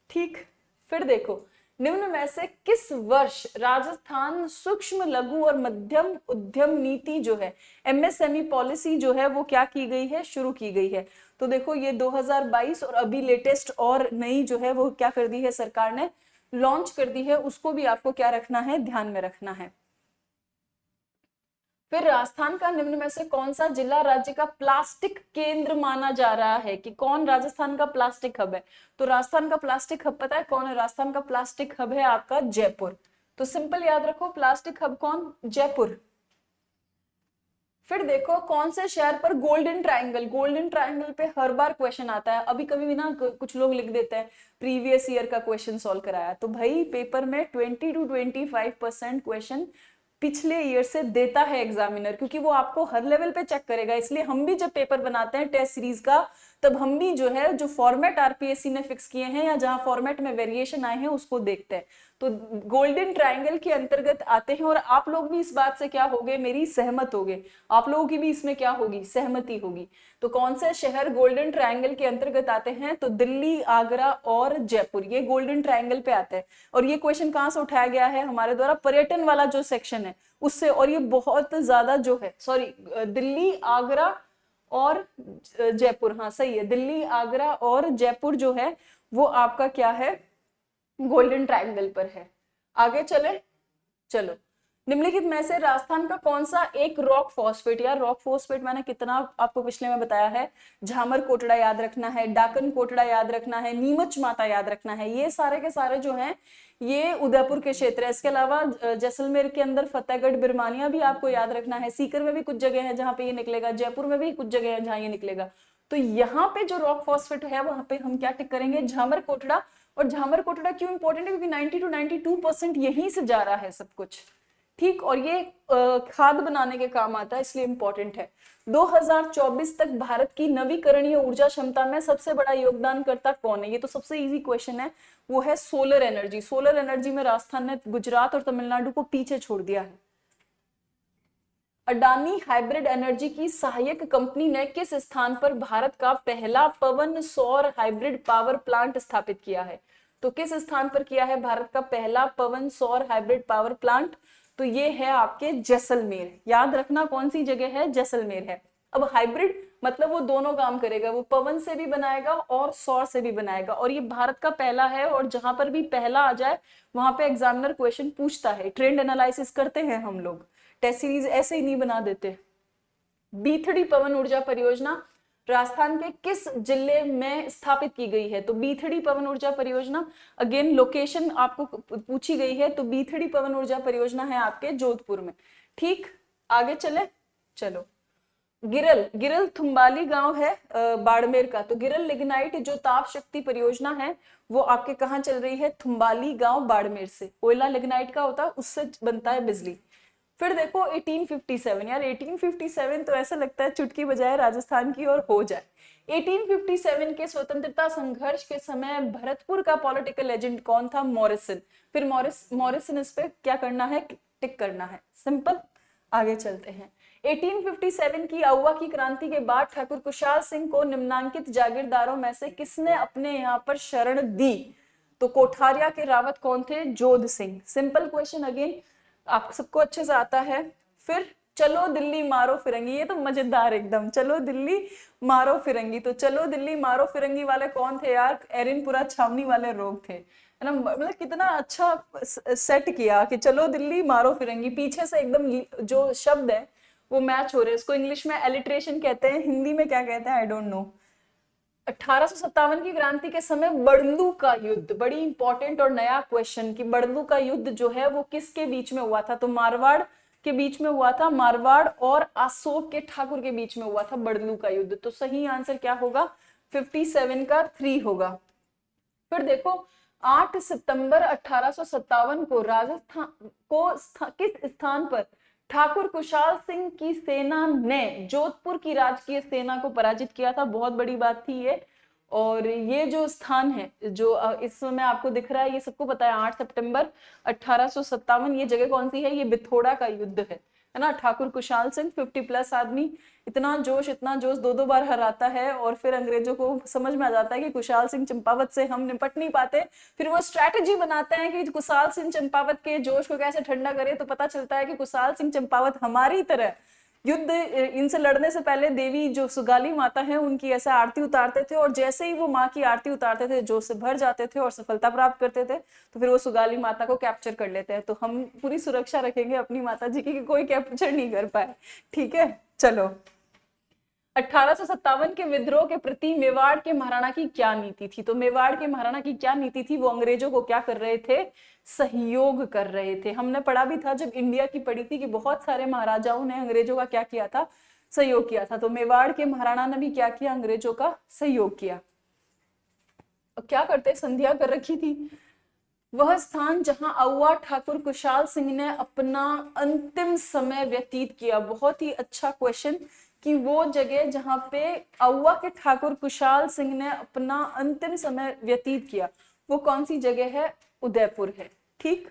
ठीक। फिर देखो, निम्न में से किस वर्ष राजस्थान सूक्ष्म लघु और मध्यम उद्यम नीति जो है, एमएसएमई पॉलिसी जो है, वो क्या की गई है? शुरू की गई है। तो देखो ये 2022 और अभी लेटेस्ट और नई जो है वो क्या कर दी है सरकार ने? लॉन्च कर दी है। उसको भी आपको क्या रखना है? ध्यान में रखना है। फिर राजस्थान का निम्न में से कौन सा जिला राज्य का प्लास्टिक केंद्र माना जा रहा है? कि कौन राजस्थान का प्लास्टिक हब है? तो राजस्थान का प्लास्टिक हब पता है कौन है? राजस्थान का प्लास्टिक हब है आपका जयपुर। तो सिंपल याद रखो, प्लास्टिक हब कौन? जयपुर। फिर देखो, कौन से शहर पर गोल्डन ट्रायंगल, गोल्डन ट्रायंगल पे हर बार क्वेश्चन आता है। अभी कभी भी ना कुछ लोग लिख देते हैं प्रीवियस ईयर का क्वेश्चन सॉल्व कराया। तो भाई पेपर में 20 to 25% क्वेश्चन पिछले ईयर से देता है एग्जामिनर, क्योंकि वो आपको हर लेवल पे चेक करेगा। इसलिए हम भी जब पेपर बनाते हैं टेस्ट सीरीज का, तब हम भी जो है जो फॉर्मेट आरपीएससी ने फिक्स किए हैं या जहां फॉर्मेट में वेरिएशन आए हैं उसको देखते हैं। तो गोल्डन ट्रायंगल के अंतर्गत आते हैं, और आप लोग भी इस बात से क्या होगे? मेरी सहमत होगे, आप लोगों की भी इसमें क्या होगी? सहमति होगी। तो कौन से शहर गोल्डन ट्रायंगल के अंतर्गत आते हैं? तो दिल्ली, आगरा और जयपुर, ये गोल्डन ट्रायंगल पे आते हैं। और ये क्वेश्चन कहां से उठाया गया है? हमारे द्वारा पर्यटन वाला जो सेक्शन है उससे। और ये बहुत ज्यादा जो है, सॉरी, दिल्ली, आगरा और जयपुर, हाँ सही है, दिल्ली, आगरा और जयपुर जो है वो आपका क्या है? गोल्डन ट्रायंगल पर है। आगे चले, चलो। निम्नलिखित में से राजस्थान का कौन सा एक रॉक फॉस्फेट, या रॉक फॉस्फेट मैंने कितना आपको पिछले में बताया है, झामर कोटड़ा याद रखना है, डाकन कोटड़ा याद रखना है, नीमच माता याद रखना है। ये सारे के सारे जो हैं ये उदयपुर के क्षेत्र है। इसके अलावा जैसलमेर के अंदर फतेहगढ़ बिरमानिया भी आपको याद रखना है। सीकर में भी कुछ जगह है जहाँ पे ये निकलेगा, जयपुर में भी कुछ जगह है जहाँ ये निकलेगा। तो यहाँ पे जो रॉक फॉस्फेट है वहां पे हम क्या टिक करेंगे? झामर कोटड़ा। और झामर कोटड़ा क्यों इंपॉर्टेंट है? क्योंकि 90 to 92% यहीं से जा रहा है सब कुछ। ठीक, और ये खाद बनाने के काम आता है, इसलिए इंपॉर्टेंट है। 2024 तक भारत की नवीकरणीय ऊर्जा क्षमता में सबसे बड़ा योगदानकर्ता कौन है? ये तो सबसे इजी क्वेश्चन है, वो है सोलर एनर्जी। सोलर एनर्जी में राजस्थान ने गुजरात और तमिलनाडु को पीछे छोड़ दिया है। अडानी हाइब्रिड एनर्जी की सहायक कंपनी ने किस स्थान पर भारत का पहला पवन सौर हाइब्रिड पावर प्लांट स्थापित किया है? तो किस स्थान पर किया है भारत का पहला पवन सौर हाइब्रिड पावर प्लांट? तो ये है आपके जैसलमेर। याद रखना कौन सी जगह है, जैसलमेर है। अब हाइब्रिड मतलब वो दोनों काम करेगा, वो पवन से भी बनाएगा और सौर से भी बनाएगा, और ये भारत का पहला है। और जहां पर भी पहला आ जाए वहां पे एग्जामिनर क्वेश्चन पूछता है, ट्रेंड एनालिसिस करते हैं हम लोग, टेस्ट सीरीज ऐसे ही नहीं बना देते। बीथड़ी पवन ऊर्जा परियोजना राजस्थान के किस जिले में स्थापित की गई है? तो बीथड़ी पवन ऊर्जा परियोजना, अगेन लोकेशन आपको पूछी गई है, तो बीथड़ी पवन ऊर्जा परियोजना है आपके जोधपुर में। ठीक, आगे चले, चलो। गिरल, गिरल थुम्बाली गांव है बाड़मेर का। तो गिरल लिग्नाइट जो ताप शक्ति परियोजना है वो आपके कहाँ चल रही है? थुम्बाली गांव बाड़मेर से। कोयला लिग्नाइट का होता है, उससे बनता है बिजली। फिर देखो 1857, यार 1857 तो ऐसा लगता है चुटकी बजाए राजस्थान की और हो जाए। 1857 के स्वतंत्रता संघर्ष के समय भरतपुर का पॉलिटिकल एजेंट कौन था? मॉरिसन। फिर मॉरिसन इस पे क्या करना है? टिक करना है, सिंपल। आगे चलते हैं। 1857 की अहुआ की क्रांति के बाद ठाकुर कुशाल सिंह को निम्नांकित जागीरदारों में से किसने अपने यहाँ पर शरण दी? तो कोठारिया के रावत कौन थे? जोध सिंह। सिंपल क्वेश्चन, अगेन आप सबको अच्छे से आता है। फिर चलो दिल्ली मारो फिरंगी, ये तो मजेदार एकदम, चलो दिल्ली मारो फिरंगी। तो चलो दिल्ली मारो फिरंगी वाले कौन थे यार? एरिनपुरा छावनी वाले लोग थे, है ना। मतलब कितना अच्छा सेट किया कि चलो दिल्ली मारो फिरंगी, पीछे से एकदम जो शब्द है वो मैच हो रहे हैं। इसको इंग्लिश में एलिट्रेशन कहते हैं, हिंदी में क्या कहते हैं आई डोंट नो। 1857 की क्रांति के समय बड़लू का युद्ध, बड़ी इंपॉर्टेंट और नया क्वेश्चन, कि बड़लू का युद्ध जो है वो किसके बीच में हुआ था? तो मारवाड़ के बीच में हुआ था, मारवाड़ और अशोक के ठाकुर के बीच में हुआ था बड़लू का युद्ध। तो सही आंसर क्या होगा? 57 का 3 होगा। फिर देखो 8 सितंबर 1857 को राजस्थान को किस स्थान पर ठाकुर कुशाल सिंह की सेना ने जोधपुर की राजकीय सेना को पराजित किया था? बहुत बड़ी बात थी ये। और ये जो स्थान है जो इस समय आपको दिख रहा है, ये सबको पता है, 8 सितंबर 1857, ये जगह कौन सी है? ये बिथोड़ा का युद्ध है ना। ठाकुर कुशाल सिंह 50+ आदमी, इतना जोश दो बार हराता है, और फिर अंग्रेजों को समझ में आ जाता है कि कुशाल सिंह चंपावत से हम निपट नहीं पाते। फिर वो स्ट्रैटेजी बनाते हैं कि कुशाल सिंह चंपावत के जोश को कैसे ठंडा करे। तो पता चलता है कि कुशाल सिंह चंपावत हमारी तरह युद्ध इनसे लड़ने से पहले देवी जो सुगाली माता है उनकी ऐसे आरती उतारते थे, और जैसे ही वो माँ की आरती उतारते थे जोश से भर जाते थे और सफलता प्राप्त करते थे, तो फिर वो सुगाली माता को कैप्चर कर लेते हैं। तो हम पूरी सुरक्षा रखेंगे अपनी माता जी की कि कोई कैप्चर नहीं कर पाए, ठीक है। चलो, 1857 के विद्रोह के प्रति मेवाड़ के महाराणा की क्या नीति थी? तो मेवाड़ के महाराणा की क्या नीति थी? वो अंग्रेजों को क्या कर रहे थे? सहयोग कर रहे थे। हमने पढ़ा भी था जब इंडिया की पढ़ी थी कि बहुत सारे महाराजाओं ने अंग्रेजों का क्या किया था? सहयोग किया था। तो मेवाड़ के महाराणा ने भी क्या किया? अंग्रेजों का सहयोग किया। और क्या करते? संध्या कर रखी थी। वह स्थान जहां अहुआ ठाकुर कुशाल सिंह ने अपना अंतिम समय व्यतीत किया। बहुत ही अच्छा क्वेश्चन, कि वो जगह जहां पे अहुआ के ठाकुर कुशाल सिंह ने अपना अंतिम समय व्यतीत किया वो कौन सी जगह है? उदयपुर है, ठीक।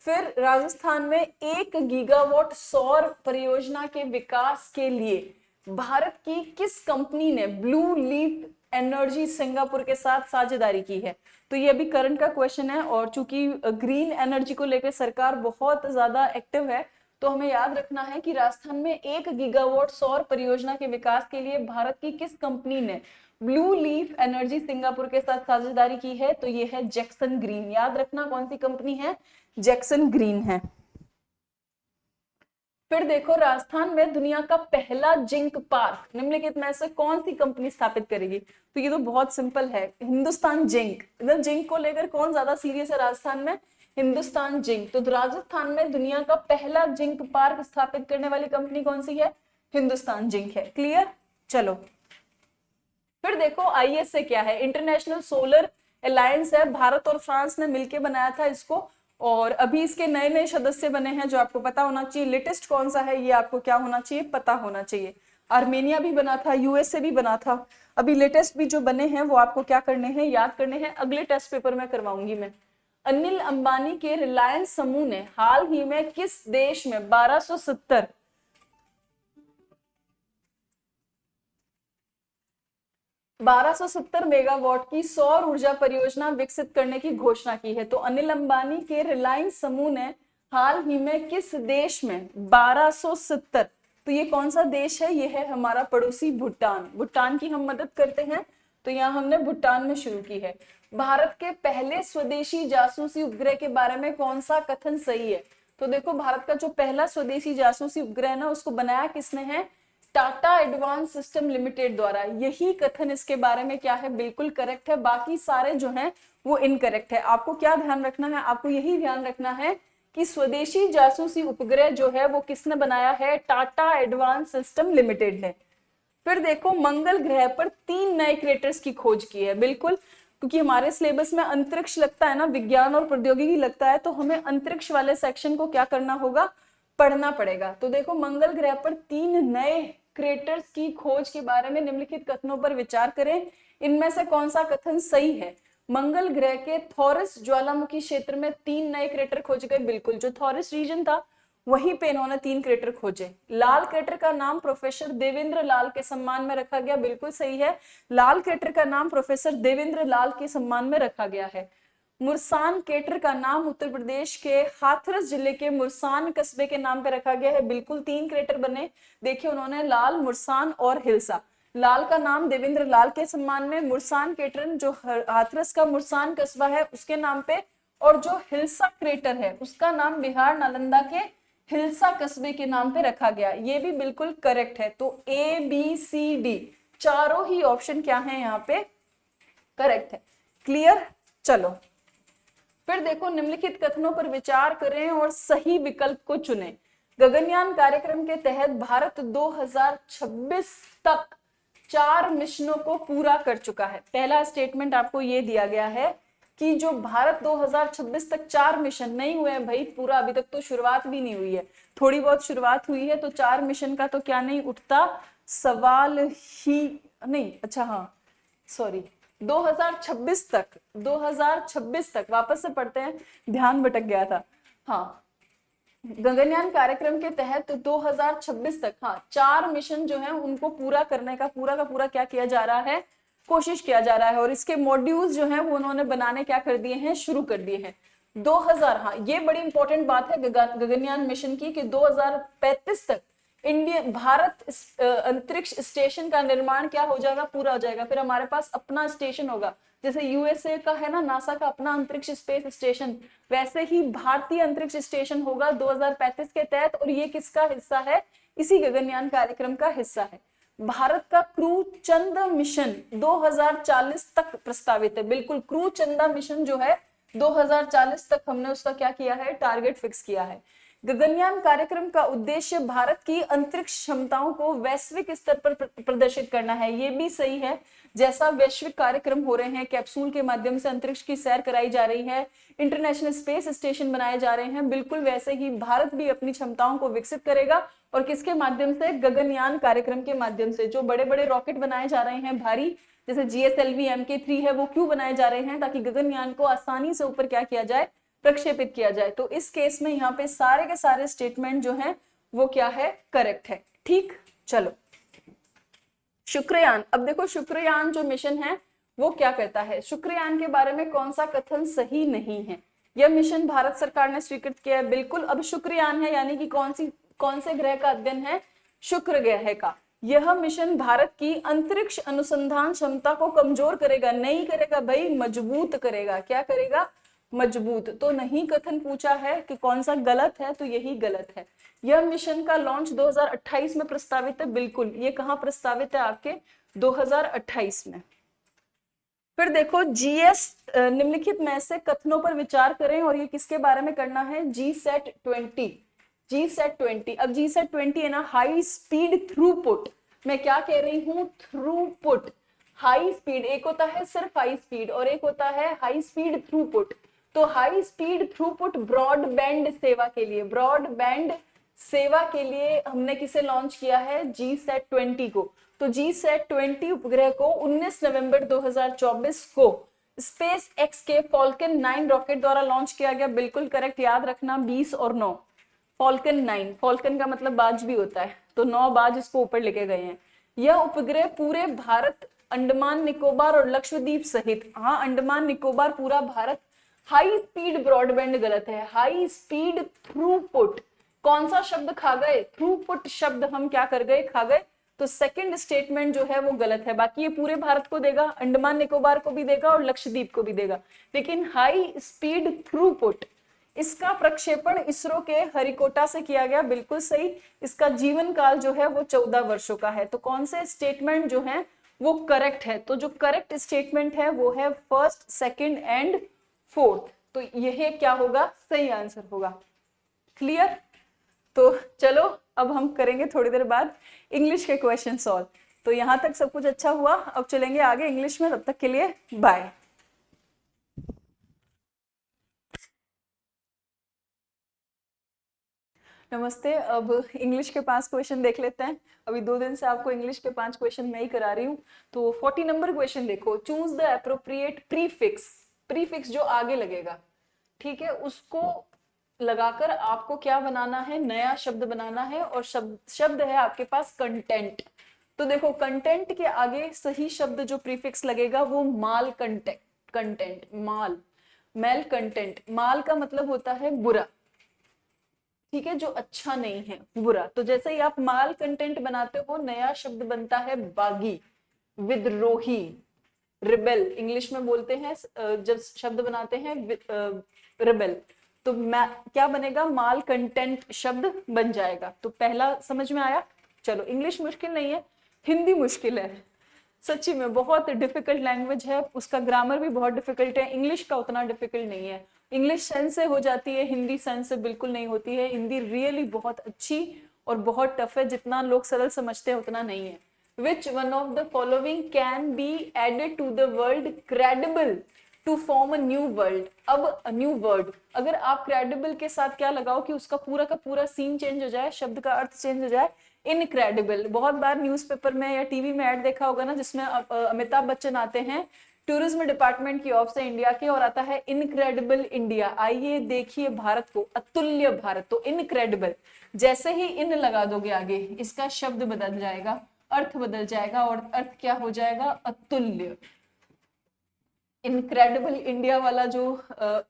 फिर राजस्थान में 1 गीगावाट सौर परियोजना के विकास के लिए भारत की किस कंपनी ने ब्लू लीफ एनर्जी सिंगापुर के साथ साझेदारी की है? तो ये अभी करंट का क्वेश्चन है, और चूंकि ग्रीन एनर्जी को लेकर सरकार बहुत ज्यादा एक्टिव है, तो हमें याद रखना है कि राजस्थान में 1 गीगावाट सौर परियोजना के विकास के लिए भारत की किस कंपनी ने ब्लू लीफ एनर्जी सिंगापुर के साथ साझेदारी की है? तो ये है जैक्सन ग्रीन। याद रखना कौन सी कंपनी है? जैक्सन ग्रीन है। फिर देखो राजस्थान में दुनिया का पहला जिंक पार्क निम्नलिखित में से कौन सी कंपनी स्थापित करेगी? तो ये तो बहुत सिंपल है, हिंदुस्तान जिंक। इधर जिंक को लेकर कौन ज्यादा सीरियस है राजस्थान में? हिंदुस्तान जिंक। तो राजस्थान में दुनिया का पहला जिंक पार्क स्थापित करने वाली कंपनी कौन सी है? हिंदुस्तान जिंक है। क्लियर? चलो, फिर देखो ISA क्या है? इंटरनेशनल सोलर अलायंस है, भारत और फ्रांस ने मिलकर बनाया था इसको, और अभी इसके नए नए सदस्य बने हैं जो आपको पता होना चाहिए। लेटेस्ट कौन सा है ये आपको क्या होना चाहिए, पता होना चाहिए। आर्मेनिया भी बना था, यूएसए भी बना था। अभी लेटेस्ट भी जो बने हैं वो आपको क्या करने हैं, याद करने हैं। अगले टेस्ट पेपर में करवाऊंगी मैं। अनिल अंबानी के रिलायंस समूह ने हाल ही में किस देश में 1270 मेगावाट की सौर ऊर्जा परियोजना विकसित करने की घोषणा की है। तो अनिल अंबानी के रिलायंस समूह ने हाल ही में किस देश में 1270, तो ये कौन सा देश है, ये है हमारा पड़ोसी भूटान। भूटान की हम मदद करते हैं, तो यहाँ हमने भूटान में शुरू की है। भारत के पहले स्वदेशी जासूसी उपग्रह के बारे में कौन सा कथन सही है? तो देखो, भारत का जो पहला स्वदेशी जासूसी उपग्रह ना, उसको बनाया किसने है? टाटा एडवांस सिस्टम लिमिटेड द्वारा। यही कथन इसके बारे में क्या है, बिल्कुल करेक्ट है। बाकी सारे जो हैं वो इनकरेक्ट है। आपको क्या ध्यान रखना है, आपको यही ध्यान रखना है कि स्वदेशी जासूसी उपग्रह जो है वो किसने बनाया है? टाटा एडवांस सिस्टम लिमिटेड ने। फिर देखो, मंगल ग्रह पर 3 नए क्रेटर्स की खोज की है। बिल्कुल, क्योंकि हमारे सिलेबस में अंतरिक्ष लगता है ना, विज्ञान और प्रौद्योगिकी लगता है, तो हमें अंतरिक्ष वाले सेक्शन को क्या करना होगा, पढ़ना पड़ेगा। तो देखो, मंगल ग्रह पर 3 नए क्रेटर्स की खोज के बारे में निम्नलिखित कथनों पर विचार करें। इनमें से कौन सा कथन सही है? मंगल ग्रह के थॉरस ज्वालामुखी क्षेत्र में 3 नए क्रेटर खोजे गए। बिल्कुल, जो थॉरस रीजन था वहीं पे इन्होंने 3 क्रेटर खोजे। लाल क्रेटर का नाम प्रोफेसर देवेंद्र लाल के सम्मान में रखा गया। बिल्कुल सही है, लाल क्रेटर का नाम प्रोफेसर देवेंद्र लाल के सम्मान में रखा गया है। मुरसान क्रेटर का नाम उत्तर प्रदेश के हाथरस जिले के मुरसान कस्बे के नाम पे रखा गया है। बिल्कुल, 3 क्रेटर बने, देखिए उन्होंने, लाल, मुरसान और हिल्सा। लाल का नाम देवेंद्र लाल के सम्मान में, मुरसान क्रेटर जो हाथरस का मुरसान कस्बा है उसके नाम पे, और जो हिल्सा क्रेटर है उसका नाम बिहार नालंदा के हिल्सा कस्बे के नाम पे रखा गया। ये भी बिल्कुल करेक्ट है। तो ए बी सी डी चारों ही ऑप्शन क्या है यहाँ पे, करेक्ट है। क्लियर? चलो फिर देखो, निम्नलिखित कथनों पर विचार करें और सही विकल्प को चुनें। गगनयान कार्यक्रम के तहत भारत 2026 तक 4 मिशनों को पूरा कर चुका है। पहला स्टेटमेंट आपको ये दिया गया है कि जो भारत 2026 तक 4 मिशन नहीं हुए हैं भाई पूरा, अभी तक तो शुरुआत भी नहीं हुई है, थोड़ी बहुत शुरुआत हुई है, तो 4 मिशन का तो क्या नहीं उठता सवाल ही नहीं। अच्छा हाँ, सॉरी, 2026 तक वापस से पढ़ते हैं, ध्यान भटक गया था। हाँ, गगनयान कार्यक्रम के तहत 2026 तक, हाँ, 4 मिशन जो हैं उनको पूरा करने का पूरा क्या किया जा रहा है, कोशिश किया जा रहा है। और इसके मॉड्यूल्स जो हैं वो उन्होंने बनाने क्या कर दिए हैं, शुरू कर दिए हैं। 2000, हाँ ये बड़ी इंपॉर्टेंट बात है गगनयान मिशन की, कि 2035 तक भारत अंतरिक्ष स्टेशन का निर्माण क्या हो जाएगा, पूरा हो जाएगा। फिर हमारे पास अपना स्टेशन होगा, जैसे यूएसए का है ना नासा का अपना अंतरिक्ष स्पेस स्टेशन, वैसे ही भारतीय अंतरिक्ष स्टेशन होगा 2035 के तहत। और ये किसका हिस्सा है, इसी गगनयान कार्यक्रम का हिस्सा है। भारत का क्रू चंद्र मिशन 2040 तक प्रस्तावित है। बिल्कुल, क्रू चंद्र मिशन जो है 2040 तक हमने उसका क्या किया है, टारगेट फिक्स किया है। गगनयान कार्यक्रम का उद्देश्य भारत की अंतरिक्ष क्षमताओं को वैश्विक स्तर पर प्रदर्शित करना है। ये भी सही है, जैसा वैश्विक कार्यक्रम हो रहे हैं, कैप्सूल के माध्यम से अंतरिक्ष की सैर कराई जा रही है, इंटरनेशनल स्पेस स्टेशन बनाए जा रहे हैं, बिल्कुल वैसे ही भारत भी अपनी क्षमताओं को विकसित करेगा। और किसके माध्यम से, गगनयान कार्यक्रम के माध्यम से। जो बड़े बड़े रॉकेट बनाए जा रहे हैं भारी, जैसे GSLV Mk3 है, वो क्यों बनाए जा रहे हैं, ताकि गगनयान को आसानी से ऊपर क्या किया जाए, प्रक्षेपित किया जाए। तो इस केस में यहाँ पे सारे के सारे स्टेटमेंट जो हैं वो क्या है, करेक्ट है। ठीक, चलो शुक्रयान। अब देखो, शुक्रयान जो मिशन है वो क्या करता है, शुक्रयान के बारे में कौन सा कथन सही नहीं है। यह मिशन भारत सरकार ने स्वीकृत किया है। बिल्कुल, अब शुक्रयान है यानी कि कौन से ग्रह का अध्ययन है, शुक्र ग्रह का। यह मिशन भारत की अंतरिक्ष अनुसंधान क्षमता को कमजोर करेगा, नहीं करेगा भाई, मजबूत करेगा। क्या करेगा, मजबूत। तो नहीं कथन पूछा है कि कौन सा गलत है, तो यही गलत है। यह मिशन का लॉन्च 2028 में प्रस्तावित है। बिल्कुल, ये कहां प्रस्तावित है, आपके 2028 में। फिर देखो, GS निम्नलिखित में से कथनों पर विचार करें, और ये किसके बारे में करना है, GSAT 20। GSAT 20, अब GSAT 20 है ना, हाई स्पीड थ्रूपुट। मैं क्या कह रही हूं, थ्रूपुट, हाई स्पीड। एक होता है सिर्फ हाई स्पीड और एक होता है हाई स्पीड थ्रूपुट। तो हाई स्पीड थ्रूपुट ब्रॉडबैंड सेवा के लिए, ब्रॉडबैंड सेवा के लिए हमने किसे लॉन्च किया है, GSAT-20 को। तो GSAT-20 उपग्रह को 19 नवंबर 2024 को स्पेस एक्स के फॉल्कन 9 रॉकेट द्वारा लॉन्च किया गया। बिल्कुल करेक्ट, याद रखना 20 और 9, फॉल्कन 9, फॉल्कन का मतलब बाज भी होता है, तो 9 बाज इसको ऊपर लेके गए हैं। यह उपग्रह पूरे भारत, अंडमान निकोबार और लक्षद्वीप सहित, हाँ अंडमान निकोबार पूरा भारत, हाई स्पीड ब्रॉडबैंड गलत है, हाई स्पीड थ्रूपुट, कौन सा शब्द खा गए, थ्रूपुट शब्द हम क्या कर गए, खा गए, तो सेकंड स्टेटमेंट जो है वो गलत है। बाकी ये पूरे भारत को देगा, अंडमान निकोबार को भी देगा और लक्षद्वीप को भी देगा, लेकिन हाई स्पीड थ्रूपुट, इसका प्रक्षेपण इसरो के हरिकोटा से किया गया, बिल्कुल सही। इसका जीवन काल जो है वो 14 वर्षों का है। तो कौन से स्टेटमेंट जो है वो करेक्ट है, तो जो करेक्ट स्टेटमेंट है वो है फर्स्ट, सेकंड एंड फोर्थ, तो यह क्या होगा, सही आंसर होगा। क्लियर? तो चलो अब हम करेंगे थोड़ी देर बाद इंग्लिश के क्वेश्चन सॉल्व। तो यहां तक सब कुछ अच्छा हुआ, अब चलेंगे आगे इंग्लिश में, तब तक के लिए बाय। नमस्ते। अब इंग्लिश के 5 क्वेश्चन देख लेते हैं। अभी 2 दिन से आपको इंग्लिश के 5 क्वेश्चन मैं ही करा रही हूँ। तो 40 नंबर क्वेश्चन देखो, choose the appropriate prefix, prefix जो आगे लगेगा, ठीक है, उसको लगाकर आपको क्या बनाना है, नया शब्द बनाना है, और शब्द है आपके पास कंटेंट। तो देखो कंटेंट के आगे सही शब्द जो प्रीफिक्स लगेगा वो माल कंटेंट, कंटेंट माल, मेल कंटेंट, माल का मतलब होता है बुरा, ठीक है, जो अच्छा नहीं है, बुरा। तो जैसे ही आप माल कंटेंट बनाते हो, नया शब्द बनता है बागी, विद्रोही, रिबेल, इंग्लिश में बोलते हैं जब शब्द बनाते हैं रिबेल, तो क्या बनेगा, माल कंटेंट शब्द बन जाएगा। तो पहला समझ में आया। चलो इंग्लिश मुश्किल नहीं है, हिंदी मुश्किल है, सच्ची में बहुत डिफिकल्ट लैंग्वेज है, उसका ग्रामर भी बहुत डिफिकल्ट है। इंग्लिश का उतना डिफिकल्ट नहीं है, इंग्लिश सेंस से हो जाती है, हिंदी सेंस से बिल्कुल नहीं होती है। हिंदी रियली बहुत अच्छी और बहुत टफ है, जितना लोग सरल समझते हैं उतना नहीं है। Which one of the following can be added to the word credible to form a new word? अब a new word, अगर आप credible के साथ क्या लगाओ कि उसका पूरा का पूरा सीन चेंज हो जाए, शब्द का अर्थ चेंज हो जाए, इनक्रेडिबल। बहुत बार न्यूज़पेपर में या टीवी में ऐड देखा होगा ना, जिसमें अमिताभ बच्चन आते हैं टूरिज्म डिपार्टमेंट की ऑफ से इंडिया के, और आता है इनक्रेडिबल इंडिया, आइए देखिए भारत को, अतुल्य भारत। तो इनक्रेडिबल, जैसे ही इन लगा दोगे आगे, इसका शब्द बदल जाएगा, अर्थ बदल जाएगा, और अर्थ क्या हो जाएगा, अतुल्य। इनक्रेडिबल इंडिया वाला जो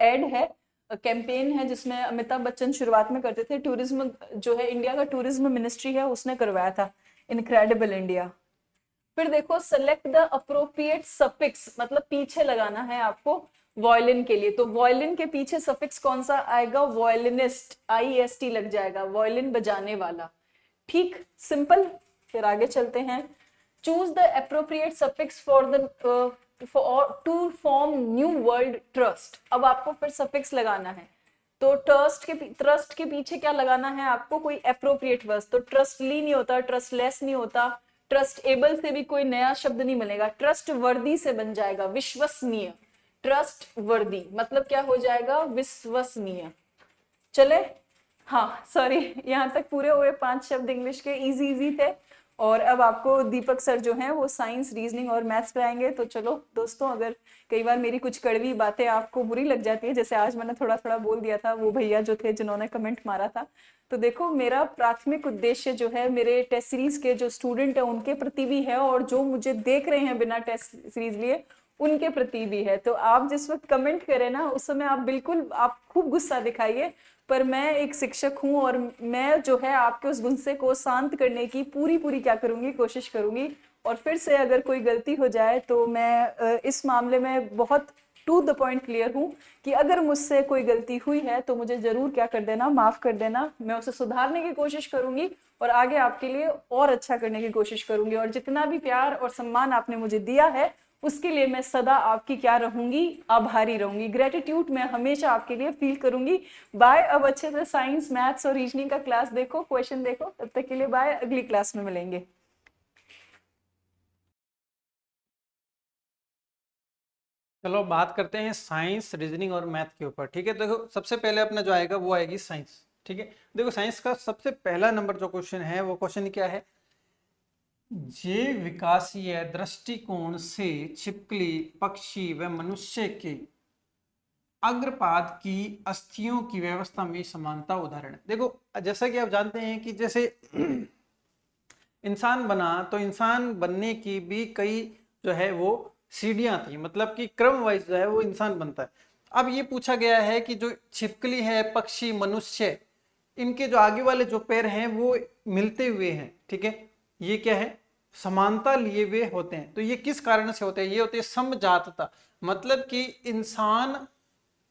एड है, कैंपेन है, जिसमें अमिताभ बच्चन शुरुआत में करते थे, टूरिज्म जो है, इंडिया का टूरिज्म मिनिस्ट्री है, उसने करवाया था इनक्रेडिबल इंडिया। फिर देखो, सेलेक्ट द अप्रोप्रिएट सफिक्स, मतलब पीछे लगाना है आपको वॉयलिन के लिए। तो वॉयलिन के पीछे सफिक्स कौन सा आएगा, वॉयलिनिस्ट, IEST लग जाएगा, वॉयलिन बजाने वाला। ठीक, सिंपल। फिर आगे चलते हैं, choose the appropriate suffix for the two form new word trust. अब आपको फिर सफिक्स लगाना है, तो ट्रस्ट के पीछे क्या लगाना है आपको, कोई एप्रोप्रिएट वर्ड। तो ट्रस्टली नहीं होता, ट्रस्टलेस नहीं होता, ट्रस्ट एबल से भी कोई नया शब्द नहीं मिलेगा, ट्रस्ट वर्दी से बन जाएगा, विश्वसनीय। ट्रस्ट वर्दी मतलब क्या हो जाएगा, विश्वसनीय। चले, हाँ सॉरी, यहाँ तक पूरे हुए 5 शब्द इंग्लिश के, इजी इजी थे। और अब आपको दीपक सर जो हैं वो साइंस, रीजनिंग और मैथ्स पे आएंगे। तो चलो दोस्तों, अगर कई बार मेरी कुछ कड़वी बातें आपको बुरी लग जाती है, जैसे आज मैंने थोड़ा थोड़ा बोल दिया था, वो भैया जो थे जिन्होंने कमेंट मारा था, तो देखो मेरा प्राथमिक उद्देश्य जो है, मेरे टेस्ट सीरीज के जो स्टूडेंट है उनके प्रति भी है, और जो मुझे देख रहे हैं बिना टेस्ट सीरीज लिए उनके प्रति भी है। तो आप जिस वक्त कमेंट करें ना, उस समय आप बिल्कुल, आप खूब गुस्सा दिखाइए, पर मैं एक शिक्षक हूं, और मैं जो है आपके उस गुस्से को शांत करने की पूरी क्या करूंगी, कोशिश करूंगी। और फिर से अगर कोई गलती हो जाए तो मैं इस मामले में बहुत टू द पॉइंट क्लियर हूं कि अगर मुझसे कोई गलती हुई है तो मुझे जरूर क्या कर देना, माफ कर देना। मैं उसे सुधारने की कोशिश करूंगी और आगे आपके लिए और अच्छा करने की कोशिश करूंगी। और जितना भी प्यार और सम्मान आपने मुझे दिया है, उसके लिए मैं सदा आपकी क्या रहूंगी, आभारी रहूंगी। ग्रेटिट्यूड मैं हमेशा आपके लिए फील करूंगी। बाय। अब अच्छे से साइंस, मैथ्स और रीजनिंग का क्लास देखो, क्वेश्चन देखो। तब तक के लिए बाय, अगली क्लास में मिलेंगे। चलो बात करते हैं साइंस, रीजनिंग और मैथ के ऊपर। ठीक है, देखो सबसे पहले अपना जो आएगा वो आएगी साइंस। ठीक है, देखो साइंस का सबसे पहला नंबर जो क्वेश्चन है वो क्वेश्चन क्या है, जैव विकासीय दृष्टिकोण से छिपकली, पक्षी व मनुष्य के अग्रपाद की अस्थियों की व्यवस्था में समानता उदाहरण। देखो जैसा कि आप जानते हैं कि जैसे इंसान बना तो इंसान बनने की भी कई जो है वो सीढ़ियां थी, मतलब कि क्रम वाइज जो है वो इंसान बनता है। अब ये पूछा गया है कि जो छिपकली है, पक्षी, मनुष्य, इनके जो आगे वाले जो पैर हैं वो मिलते हुए हैं। ठीक है, ये क्या है, समानता लिए हुए होते हैं। तो ये किस कारण से होते हैं, ये होते हैं समजातता, मतलब कि इंसान,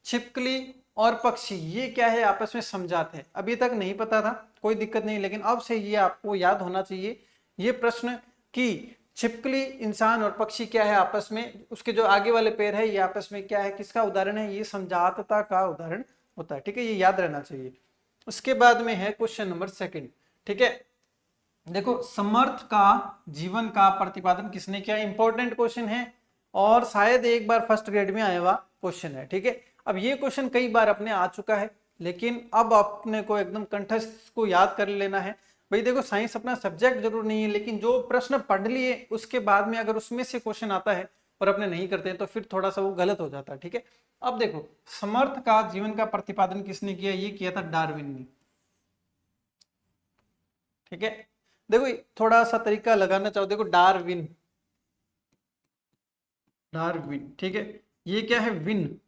छिपकली और पक्षी ये क्या है, आपस में समझाते हैं। अभी तक नहीं पता था, कोई दिक्कत नहीं, लेकिन अब से ये आपको याद होना चाहिए ये प्रश्न कि छिपकली, इंसान और पक्षी क्या है आपस में, उसके जो आगे वाले पैर है ये आपस में क्या है, किसका उदाहरण है, ये समझातता का उदाहरण होता है। ठीक है, ये याद रहना चाहिए। उसके बाद में है क्वेश्चन नंबर सेकंड। ठीक है, देखो समर्थ का जीवन का प्रतिपादन किसने किया, इंपॉर्टेंट क्वेश्चन है और शायद एक बार फर्स्ट ग्रेड में आया हुआ क्वेश्चन है। ठीक है, अब ये क्वेश्चन कई बार अपने आ चुका है, लेकिन अब अपने को एकदम कंठस्थ को याद कर लेना है। भाई देखो साइंस अपना सब्जेक्ट जरूर नहीं है, लेकिन जो प्रश्न पढ़ लिए उसके बाद में अगर उसमें से क्वेश्चन आता है और अपने नहीं करते हैं तो फिर थोड़ा सा वो गलत हो जाता है। ठीक है, अब देखो समर्थ का जीवन का प्रतिपादन किसने किया, ये किया था डार्विन ने। ठीक है, देखो थोड़ा सा तरीका लगाना चाहो, देखो डार्विन, डार्विन। ठीक है, ये क्या है, विन,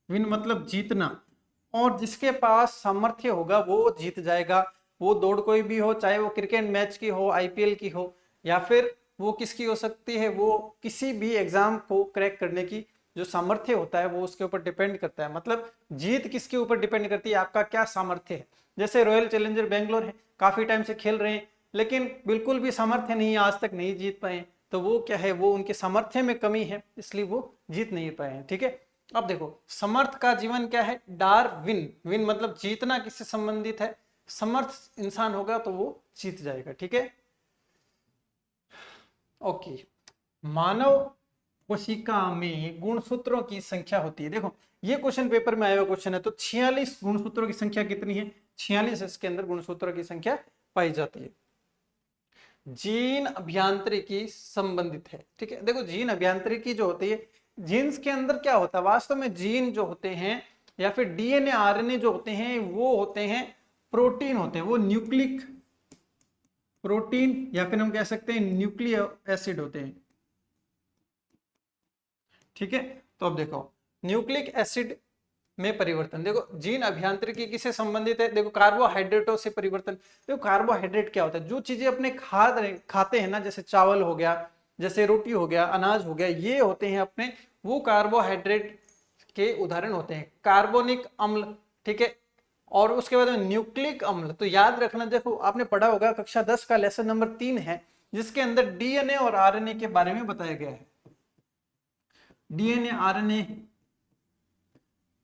विन मतलब जीतना, और जिसके पास सामर्थ्य होगा वो जीत जाएगा। वो दौड़ कोई भी हो, चाहे वो क्रिकेट मैच की हो, आईपीएल की हो, या फिर वो किसकी हो सकती है, वो किसी भी एग्जाम को क्रैक करने की जो सामर्थ्य होता है वो उसके ऊपर डिपेंड करता है। मतलब जीत किसके ऊपर डिपेंड करती है, आपका क्या सामर्थ्य है। जैसे रॉयल चैलेंजर बेंगलोर है, काफी टाइम से खेल रहे हैं लेकिन बिल्कुल भी सामर्थ्य नहीं है, आज तक नहीं जीत पाए, तो वो क्या है, वो उनके सामर्थ्य में कमी है, इसलिए वो जीत नहीं पाए हैं। ठीक है, अब देखो समर्थ का जीवन क्या है, डार्विन, विन मतलब जीतना किससे संबंधित है, समर्थ इंसान होगा तो वो जीत जाएगा। ठीक है, ओके। मानव कोशिका में गुणसूत्रों की संख्या होती है, देखो ये क्वेश्चन पेपर में आया हुआ क्वेश्चन है, तो 46 गुणसूत्रों की संख्या कितनी है, 46 इसके अंदर गुणसूत्रों की संख्या पाई जाती है। जीन अभियांत्रिकी संबंधित है। ठीक है, देखो जीन अभियांत्रिकी जो होती है, जीन्स के अंदर क्या होता है, वास्तव में जीन जो होते हैं या फिर डीएनए आरएनए जो होते हैं वो होते हैं प्रोटीन होते हैं, वो न्यूक्लिक प्रोटीन या फिर हम कह सकते हैं न्यूक्लिक एसिड होते हैं। ठीक है, तो अब देखो न्यूक्लिक एसिड में परिवर्तन, देखो जीन अभियांत्रिकी किससे संबंधित है, देखो कार्बोहाइड्रेटों से परिवर्तन। देखो कार्बोहाइड्रेट क्या होता है, जो चीजें अपने खाते हैं ना, जैसे चावल हो गया, जैसे रोटी हो गया, अनाज हो गया, ये होते हैं अपने वो कार्बोहाइड्रेट के उदाहरण होते हैं, कार्बोनिक अम्ल। ठीक है, और उसके बाद में न्यूक्लिक अम्ल, तो याद रखना, देखो आपने पढ़ा होगा कक्षा 10 का लेसन नंबर 3 है जिसके अंदर डीएनए और आरएनए के बारे में बताया गया है, डीएनए आरएनए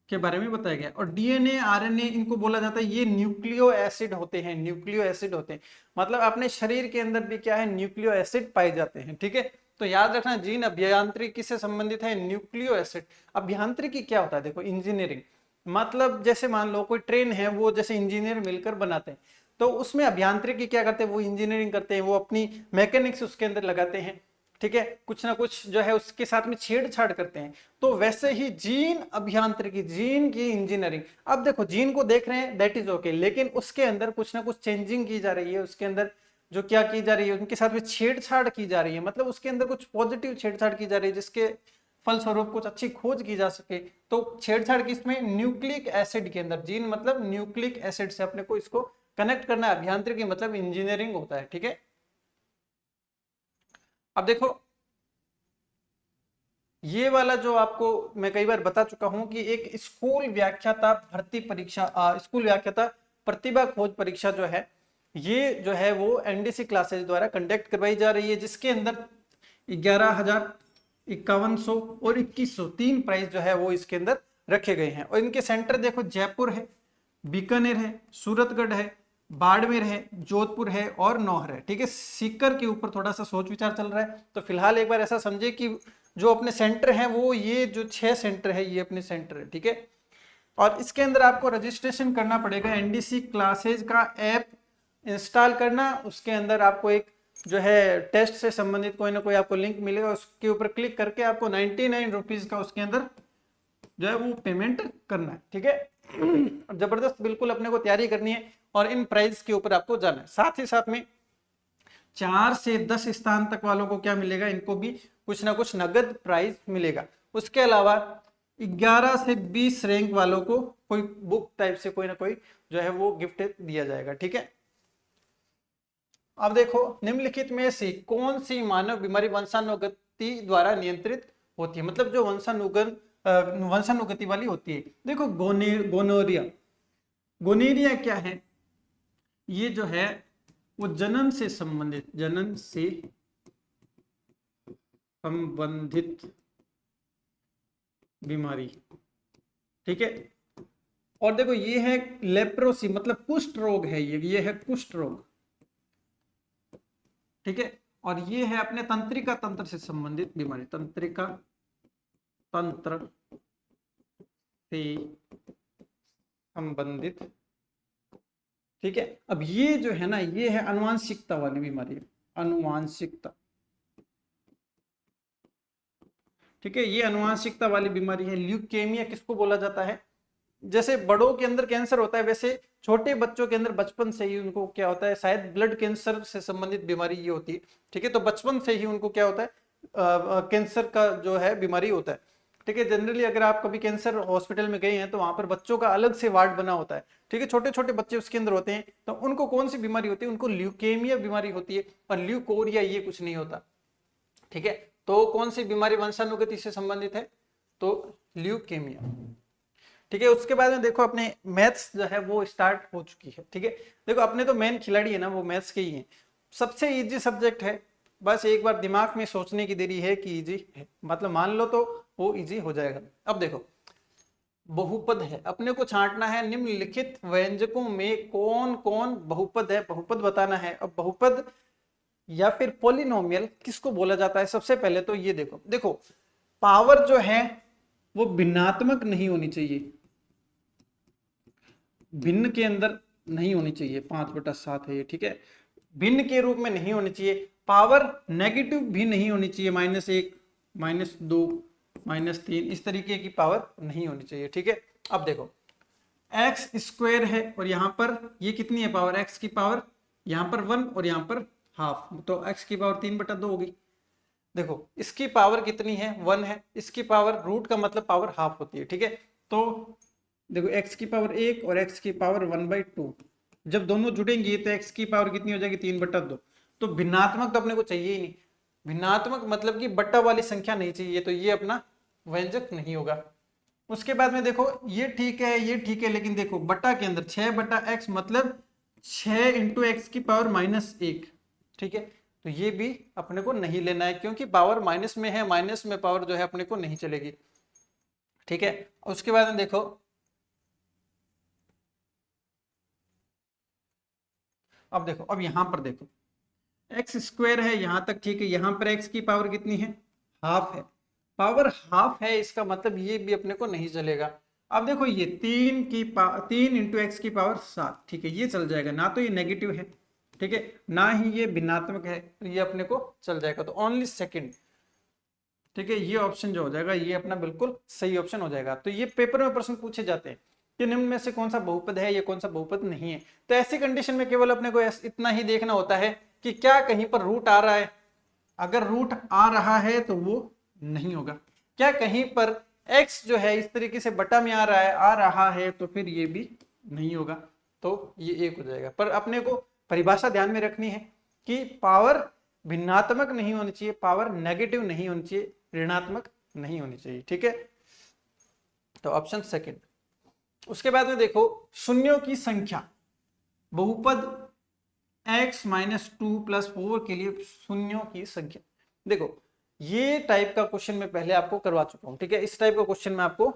के बारे में बताया गया। और डीएनए आरएनए इनको बोला जाता है, ये न्यूक्लियो एसिड होते हैं, न्यूक्लियो एसिड होते हैं, मतलब अपने शरीर के अंदर भी क्या है, न्यूक्लियो एसिड पाए जाते हैं। ठीक है, तो याद रखना जीन अभियांत्रिकी से संबंधित है न्यूक्लियो एसिड। अभियांत्रिकी क्या होता है, देखो इंजीनियरिंग, मतलब जैसे मान लो कोई ट्रेन है, वो जैसे इंजीनियर मिलकर बनाते हैं, तो उसमें अभियांत्रिकी क्या करते हैं, वो इंजीनियरिंग करते हैं, वो अपनी मैकेनिक्स उसके अंदर लगाते हैं। ठीक है, कुछ ना कुछ जो है उसके साथ में छेड़छाड़ करते हैं। तो वैसे ही जीन अभियांत्रिकी, जीन की इंजीनियरिंग, अब देखो जीन को देख रहे हैं दैट इज ओके, लेकिन उसके अंदर कुछ ना कुछ चेंजिंग की जा रही है, उसके अंदर जो क्या की जा रही है, उनके साथ में छेड़छाड़ की जा रही है, मतलब उसके अंदर कुछ पॉजिटिव छेड़छाड़ की जा रही है जिसके फलस्वरूप कुछ अच्छी खोज की जा सके। तो छेड़छाड़ किसमें, न्यूक्लिक एसिड के अंदर, जीन मतलब न्यूक्लिक एसिड से अपने को इसको कनेक्ट करना है, अभियांत्रिकी मतलब इंजीनियरिंग होता है। ठीक है, अब देखो ये वाला जो आपको मैं कई बार बता चुका हूं कि एक स्कूल व्याख्याता भर्ती परीक्षा, स्कूल व्याख्याता प्रतिभा खोज परीक्षा जो है, ये जो है वो एनडीसी क्लासेस द्वारा कंडक्ट करवाई जा रही है, जिसके अंदर 11,000, 5100 और 2100 तीन प्राइज जो है वो इसके अंदर रखे गए हैं। और इनके सेंटर देखो जयपुर है, बीकानेर है, सूरतगढ़ है, बाड़मेर है, जोधपुर है और नौहर है। ठीक है, सीकर के ऊपर थोड़ा सा सोच विचार चल रहा है। तो फिलहाल एक बार ऐसा समझे कि जो अपने सेंटर हैं वो ये जो 6 सेंटर है ये अपने सेंटर है। ठीक है, और इसके अंदर आपको रजिस्ट्रेशन करना पड़ेगा, एनडीसी क्लासेज का ऐप इंस्टॉल करना, उसके अंदर आपको एक जो है टेस्ट से संबंधित कोई ना कोई आपको लिंक मिलेगा, उसके ऊपर क्लिक करके आपको 99 रुपीज का उसके अंदर जो है वो पेमेंट करना है। ठीक है, जबरदस्त बिल्कुल अपने को तैयारी करनी है और इन प्राइज के ऊपर आपको जाना है। साथ ही साथ में 4 से 10 स्थान तक वालों को क्या मिलेगा, इनको भी कुछ ना कुछ नगद प्राइज मिलेगा। उसके अलावा 11 से 20 रैंक वालों को कोई बुक टाइप से कोई ना कोई जो है वो गिफ्ट दिया जाएगा। ठीक है, अब देखो निम्नलिखित में से कौन सी मानव बीमारी वंशानुगति द्वारा नियंत्रित होती है, मतलब जो वंशानुगति वाली होती है। देखो गोनोरिया, गोनेरिया क्या है, ये जो है वो जन्म से संबंधित बीमारी। ठीक है, और देखो ये है लेप्रोसी, मतलब कुष्ठ रोग है, ये है कुष्ठ रोग। ठीक है, और ये है अपने तंत्रिका तंत्र से संबंधित बीमारी, तंत्रिका तंत्र से संबंधित। ठीक है, अब ये जो है ना ये है अनुवांशिकता वाली बीमारी, अनुवांशिकता। ठीक है, ये अनुवांशिकता वाली बीमारी है। ल्यूकेमिया किसको बोला जाता है, जैसे बड़ों के अंदर कैंसर होता है वैसे छोटे बच्चों के अंदर बचपन से ही उनको क्या होता है, शायद ब्लड कैंसर से संबंधित बीमारी ये होती है। ठीक है, तो बचपन से ही उनको क्या होता है, कैंसर का जो है बीमारी होता है। ठीक है, जनरली अगर आप कभी कैंसर हॉस्पिटल में गए हैं तो वहां पर बच्चों का अलग से वार्ड बना होता है। ठीक है, छोटे छोटे बच्चे उसके अंदर होते हैं, तो उनको कौन सी बीमारी होती है, उनको ल्यूकेमिया बीमारी होती है, और ल्यूकोरिया ये कुछ नहीं होता। ठीक है, तो कौन सी बीमारी वंशानुगति से संबंधित है, तो ल्यूकेमिया। ठीक है, उसके बाद में देखो अपने मैथ्स जो है वो स्टार्ट हो चुकी है। ठीक है, देखो अपने तो मेन खिलाड़ी है ना वो मैथ्स के ही हैं, सबसे इजी सब्जेक्ट है, बस एक बार दिमाग में सोचने की देरी है कि इजी है, मतलब मान लो तो वो इजी हो जाएगा। अब देखो बहुपद है, अपने को छांटना है निम्नलिखित व्यंजकों में कौन कौन बहुपद है, बहुपद बताना है। अब बहुपद या फिर पॉलिनोमियल किसको बोला जाता है, सबसे पहले तो ये देखो पावर जो है वो भिन्नात्मक नहीं होनी चाहिए, भिन्न के अंदर नहीं होनी चाहिए, 5/7 है ये। ठीक है, भिन्न के रूप में नहीं होनी चाहिए, पावर नेगेटिव भी नहीं होनी चाहिए, -1 -2 -3 इस तरीके की पावर नहीं होनी चाहिए। ठीक है, अब देखो x² है और यहां पर ये कितनी है पावर, x की पावर यहां पर 1 और यहां पर हाफ, तो x की पावर 3/2 होगी। देखो इसकी पावर कितनी है, 1 है, इसकी पावर रूट का मतलब पावर हाफ होती है। ठीक है, तो देखो x की पावर 1 और x की पावर 1/2, जब दोनों जुड़ेंगी तो x की पावर कितनी हो जाएगी, 3/2। तो भिन्नात्मक तो अपने को चाहिए ही नहीं, भिन्नात्मक मतलब कि बट्टा वाली संख्या नहीं चाहिए, तो ये अपना व्यंजक नहीं होगा। उसके बाद में देखो ये ठीक है, ये ठीक है, लेकिन देखो बट्टा के अंदर 6/x मतलब 6 × x की पावर -1। ठीक है, तो ये भी अपने को नहीं लेना है क्योंकि पावर माइनस में है, माइनस में पावर जो है अपने को नहीं चलेगी। ठीक है, उसके बाद में देखो अब देखो, अब यहां पर देखो x² है यहां तक, ठीक है, यहां पर x की पावर कितनी है, हाफ है, पावर हाफ है, इसका मतलब ये भी अपने को नहीं चलेगा। अब देखो ये 3 × x की पावर 7, ठीक है, ये चल जाएगा, ना तो ये नेगेटिव है, ठीक है, ना ही ये भिन्नात्मक है, तो ये अपने को चल जाएगा, तो ओनली सेकंड। ठीक है, ये ऑप्शन जो हो जाएगा ये अपना बिल्कुल सही ऑप्शन हो जाएगा। तो ये पेपर में प्रश्न पूछे जाते हैं कि निम्न में से कौन सा बहुपद है या कौन सा बहुपद नहीं है। तो ऐसी कंडीशन में केवल अपने को इतना ही देखना होता है कि क्या कहीं पर रूट आ रहा है, अगर रूट आ रहा है तो वो नहीं होगा, क्या कहीं पर x जो है इस तरीके से बटा में आ रहा है तो फिर ये भी नहीं होगा, तो ये 1 हो जाएगा। पर अपने को परिभाषा ध्यान में रखनी है कि पावर भिन्नात्मक नहीं होनी चाहिए, पावर नेगेटिव नहीं होनी चाहिए, ऋणात्मक नहीं होनी चाहिए। ठीक है, तो ऑप्शन सेकंड। उसके बाद में देखो शून्यों की संख्या, बहुपद x - 2 + 4 के लिए शून्यों की संख्या। देखो ये टाइप का क्वेश्चन मैं पहले आपको करवा चुका हूं, ठीक है, इस टाइप का क्वेश्चन मैं आपको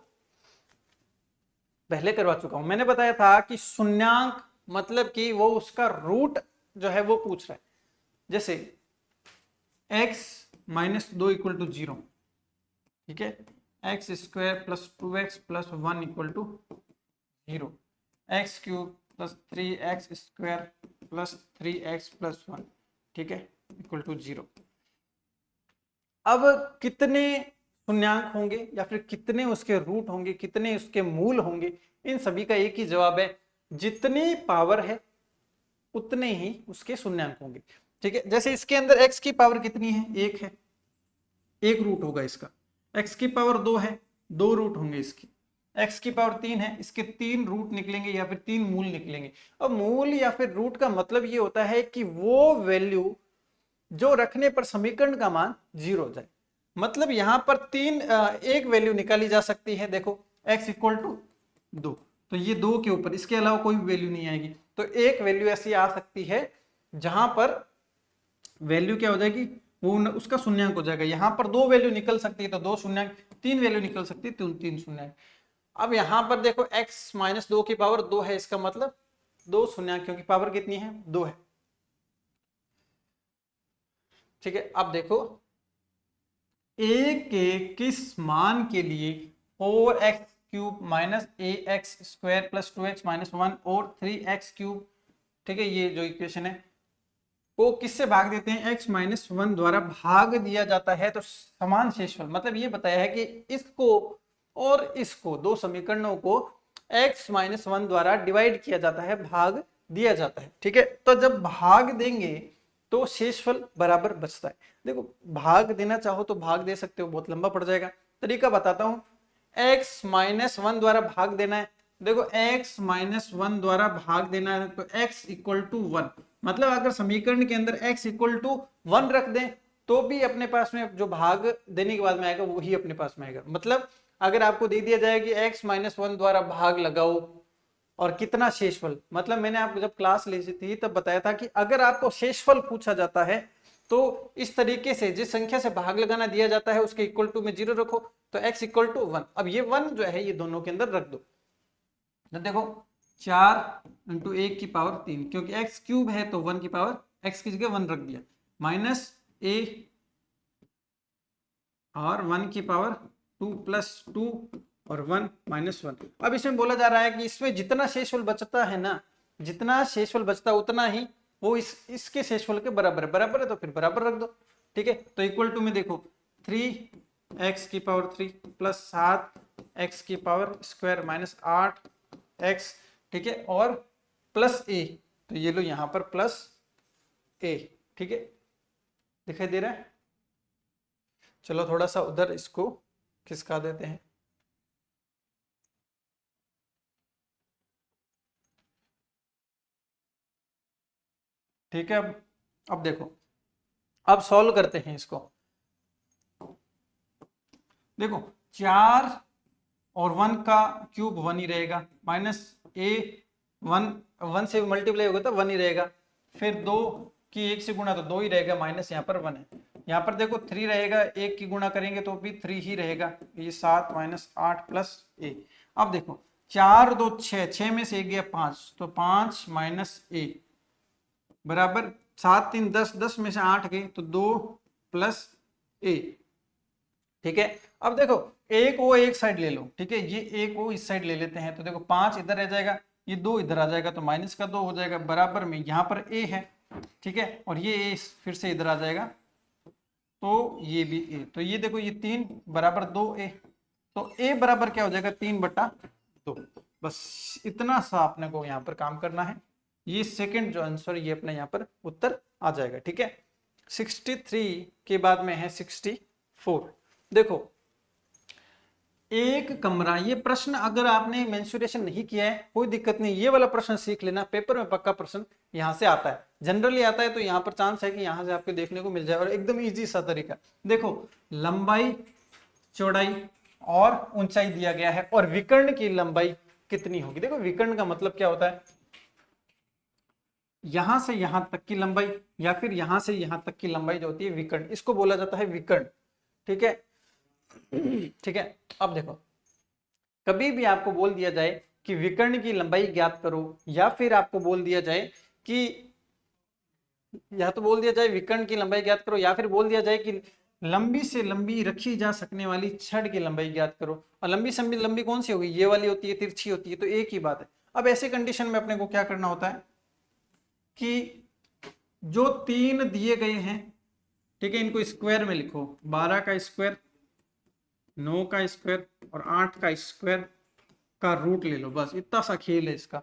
पहले करवा चुका हूं। मैंने बताया था कि शून्यांक मतलब कि वो उसका रूट जो है वो पूछ रहा है। जैसे x माइनस 2 इक्वल टू 0, ठीक है, x square plus 2x plus 1 equal to 0, x cube plus 3x square plus 3x plus 1, ठीक है, इक्वल टू 0। अब कितने शून्यांक होंगे या फिर कितने उसके रूट होंगे, कितने उसके मूल होंगे, इन सभी का एक ही जवाब है, जितनी पावर है उतने ही उसके शून्यांक होंगे। ठीक है, जैसे इसके अंदर x की पावर कितनी है, 1 है, 1 रूट होगा इसका। x की पावर 2 है, 2 रूट होंगे इसकी। x की पावर 3 है, इसके 3 रूट निकलेंगे या फिर 3 मूल निकलेंगे। अब मूल या फिर रूट का मतलब ये होता है कि वो वैल्यू जो रखने पर समीकरण का मान 0 हो जाए। मतलब यहां पर एक वैल्यू निकाली जा सकती है, देखो x इक्वल टू 2, तो ये 2 के ऊपर इसके अलावा कोई वैल्यू नहीं आएगी। तो एक वैल्यू ऐसी आ सकती है जहां पर वैल्यू क्या हो जाएगी, वो उसका शून्यांक हो जाएगा। यहां पर 2 वैल्यू निकल सकती है तो 2 शून्यांक, 3 वैल्यू निकल सकती है तो 3 शून्यांक। अब यहां पर देखो x माइनस 2 की पावर 2 है, इसका मतलब 2 शून्यांक, क्योंकि पावर कितनी है, 2 है। ठीक है, अब देखो a के किस मान के लिए 4x cube minus ax square plus 2x minus 1 और 3x क्यूब, ठीक है, ये जो इक्वेशन है को किससे भाग देते हैं, x माइनस 1 द्वारा भाग दिया जाता है। तो समान शेषफल मतलब ये बताया है कि इसको और इसको, दो समीकरणों को x माइनस 1 द्वारा डिवाइड किया जाता है, भाग दिया जाता है। ठीक है, तो जब भाग देंगे तो शेषफल बराबर बचता है। देखो भाग देना चाहो तो भाग दे सकते हो, बहुत लंबा पड़ जाएगा, तरीका बताता हूं। x माइनस 1 द्वारा भाग देना है, देखो x माइनस 1 द्वारा भाग देना है तो x इक्वल टू 1, मतलब अगर समीकरण के अंदर x इक्वल टू 1 रख दें तो भी अपने पास में जो भाग देने के बाद में आएगा वही अपने पास में आएगा। मतलब अगर आपको दे दिया जाए कि x माइनस 1 द्वारा भाग लगाओ और कितना शेषफल, मतलब मैंने आपको जब क्लास ली थी तब बताया था कि अगर आपको शेषफल पूछा जाता है तो इस तरीके से जिस संख्या से भाग लगाना दिया जाता है उसके इक्वल टू में 0 रखो, तो x इक्वल टू 1। अब ये 1 जो है ये दोनों के अंदर रख दो, तो देखो 4 इंटू 1 की पावर 3, क्योंकि x क्यूब है तो 1 की पावर x की जगह 1 रख दिया, माइनस a और 1 की पावर 2 प्लस 2 और 1 माइनस 1। अब इसमें बोला जा रहा है कि इसमें जितना शेषफल बचता है ना, जितना शेषफल बचता है उतना ही वो इसके शेषफल के बराबर है, बराबर है तो फिर बराबर रख दो। ठीक है, तो इक्वल टू में देखो 3x की पावर 3 प्लस 7x की पावर स्क्वायर माइनस 8x, ठीक है, और प्लस a, तो ये लो यहां पर प्लस a। ठीक है, दिखाई दे रहा है। चलो थोड़ा सा उधर इसको खिसका देते हैं। ठीक है, अब देखो, अब सॉल्व करते हैं इसको। देखो 4 और 1 का क्यूब 1 ही रहेगा, माइनस a 1 से मल्टीप्लाई होगा तो 1 ही रहेगा, फिर 2 की 1 से गुणा तो 2 ही रहेगा, माइनस यहाँ पर 1 है। यहाँ पर देखो 3 रहेगा, 1 की गुणा करेंगे तो भी 3 ही रहेगा, ये 7 माइनस 8 प्लस a। अब देखो 4 2 6, 6 में से 1 गया 5, तो 5 माइनस a बराबर 7 3 10, 10 में से 8 गए तो 2 प्लस a। ठीक है, अब देखो एक वो एक साइड ले लो, ठीक है, ये एक वो इस साइड ले लेते हैं, तो देखो 5 इधर रह जाएगा, ये 2 इधर आ जाएगा, तो माइनस का 2 हो जाएगा, बराबर में यहाँ पर a है, ठीक है, और ये a फिर से इधर आ जाएगा, तो ये भी a, तो ये देखो ये 3 बराबर 2a, तो a बराबर क्या हो जाएगा 3/2। बस इतना सा अपने को यहाँ पर काम करना है, ये सेकंड जो आंसर ये अपना यहाँ पर उत्तर आ जाएगा। ठीक है, 63 के बाद में है 64। देखो एक कमरा, ये प्रश्न अगर आपने मेंसुरेशन नहीं किया है कोई दिक्कत नहीं, ये वाला प्रश्न सीख लेना, पेपर में पक्का प्रश्न यहां से आता है, जनरली आता है, तो यहां पर चांस है कि यहां से आपको देखने को मिल जाए, और एकदम इजी सा तरीका। देखो लंबाई, चौड़ाई और ऊंचाई दिया गया है, और विकर्ण की लंबाई कितनी होगी। देखो विकर्ण का मतलब क्या होता है, यहां से यहां तक की लंबाई या फिर यहां से यहां तक की लंबाई जो होती है विकर्ण, इसको बोला जाता है विकर्ण। ठीक है, ठीक है, अब देखो कभी भी आपको बोल दिया जाए कि विकर्ण की लंबाई ज्ञात करो, या फिर आपको बोल दिया जाए कि या तो बोल दिया जाए विकर्ण की लंबाई ज्ञात करो, या फिर बोल दिया जाए कि लंबी से लंबी रखी जा सकने वाली छड़ की लंबाई ज्ञात करो। और लंबी से लंबी कौन सी होगी, ये वाली होती है, तिरछी होती है, तो एक ही बात है। अब ऐसे कंडीशन में अपने को क्या करना होता है कि जो तीन दिए गए हैं, ठीक है, इनको स्क्वायर में लिखो, 12 का स्क्वायर, 9 का स्क्वायर और 8 का स्क्वायर का रूट ले लो, बस इतना सा खेल है इसका।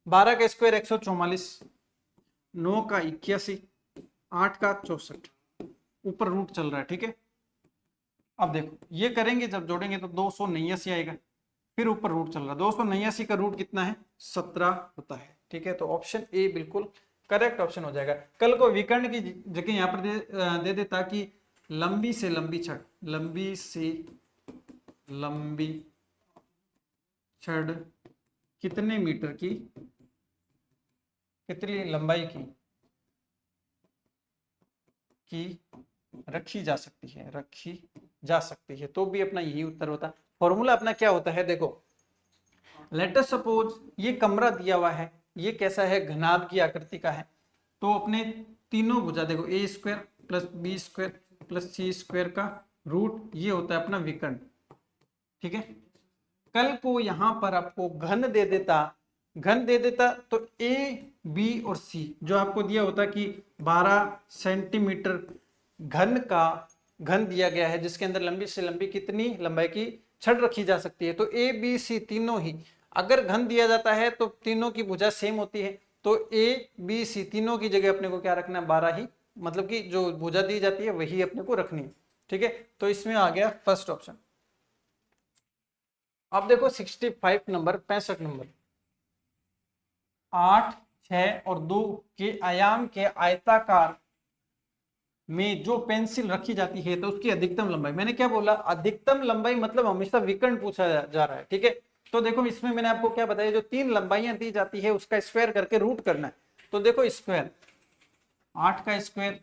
12 का स्क्वायर 144, 9 का 81, 8 का 64, ऊपर रूट चल रहा है, ठीक है। अब देखो ये करेंगे, जब जोड़ेंगे तो 289 आएगा, फिर ऊपर रूट चल रहा है, 289 का रूट कितना है, 17 होता है, ठीक है। तो ऑप्शन ए बिल्कुल करेक्ट ऑप्शन हो जाएगा। कल को विकर्ण की जगह यहाँ पर दे देता कि लंबी से लंबी छड़, लंबी से लंबी छड़ कितने मीटर की, कितनी लंबाई की रखी जा सकती है, रखी जा सकती है, तो भी अपना यही उत्तर होता। फॉर्मूला अपना क्या होता है, देखो लेट अस सपोज ये कमरा दिया हुआ है, ये कैसा है, घनाभ की आकृति का है, तो अपने तीनों भुजा देखो, A square plus B square plus C square का रूट, ये होता है अपना विकर्ण, ठीक है। कल को यहां पर आपको घन दे देता तो ए बी और सी जो आपको दिया होता कि 12 सेंटीमीटर घन दिया गया है, जिसके अंदर लंबी से लंबी कितनी लंबाई की छड़ रखी जा सकती है, तो ए बी सी तीनों ही अगर घन दिया जाता है तो तीनों की भुजा सेम होती है, तो ए बी सी तीनों की जगह अपने को क्या रखना है, 12 ही, मतलब कि जो भुजा दी जाती है वही अपने को रखनी है, ठीक है। तो इसमें आ गया फर्स्ट ऑप्शन। अब देखो 65 नंबर, 65 नंबर, 8, 6 और 2 के आयाम के आयताकार में जो पेंसिल रखी जाती है तो उसकी अधिकतम लंबाई, मैंने क्या बोला, अधिकतम लंबाई मतलब हमेशा विकर्ण पूछा जा रहा है, ठीक है। तो देखो इसमें मैंने आपको क्या बताया, जो तीन लंबाइयां दी जाती है उसका स्क्वायर करके रूट करना है। तो देखो स्क्वायर, 8 का स्क्वायर,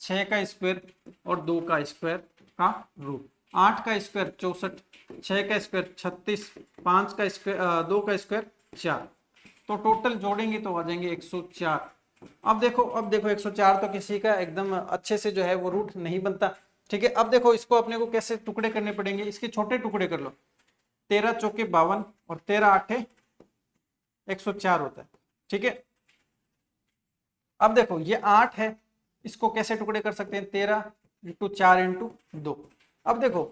6 का स्क्वायर और 2 का स्क्वायर का रूट, 8 का स्क्वायर 64, 6 का स्क्वायर 36, 5 का स्क्वायर 2 का स्क्वायर 4, तो टोटल जोड़ेंगे तो आ जाएंगे 104। अब देखो 104 तो किसी का एकदम अच्छे से जो है वो रूट नहीं बनता, ठीक है। अब देखो इसको अपने को कैसे टुकड़े करने पड़ेंगे, इसके छोटे टुकड़े कर लो, 13 चौके 52 और 13 आठे 104 होता है, ठीक है। अब देखो ये 8 है, इसको कैसे टुकड़े कर सकते हैं, 13 इंटू 4 इंटू 2। अब देखो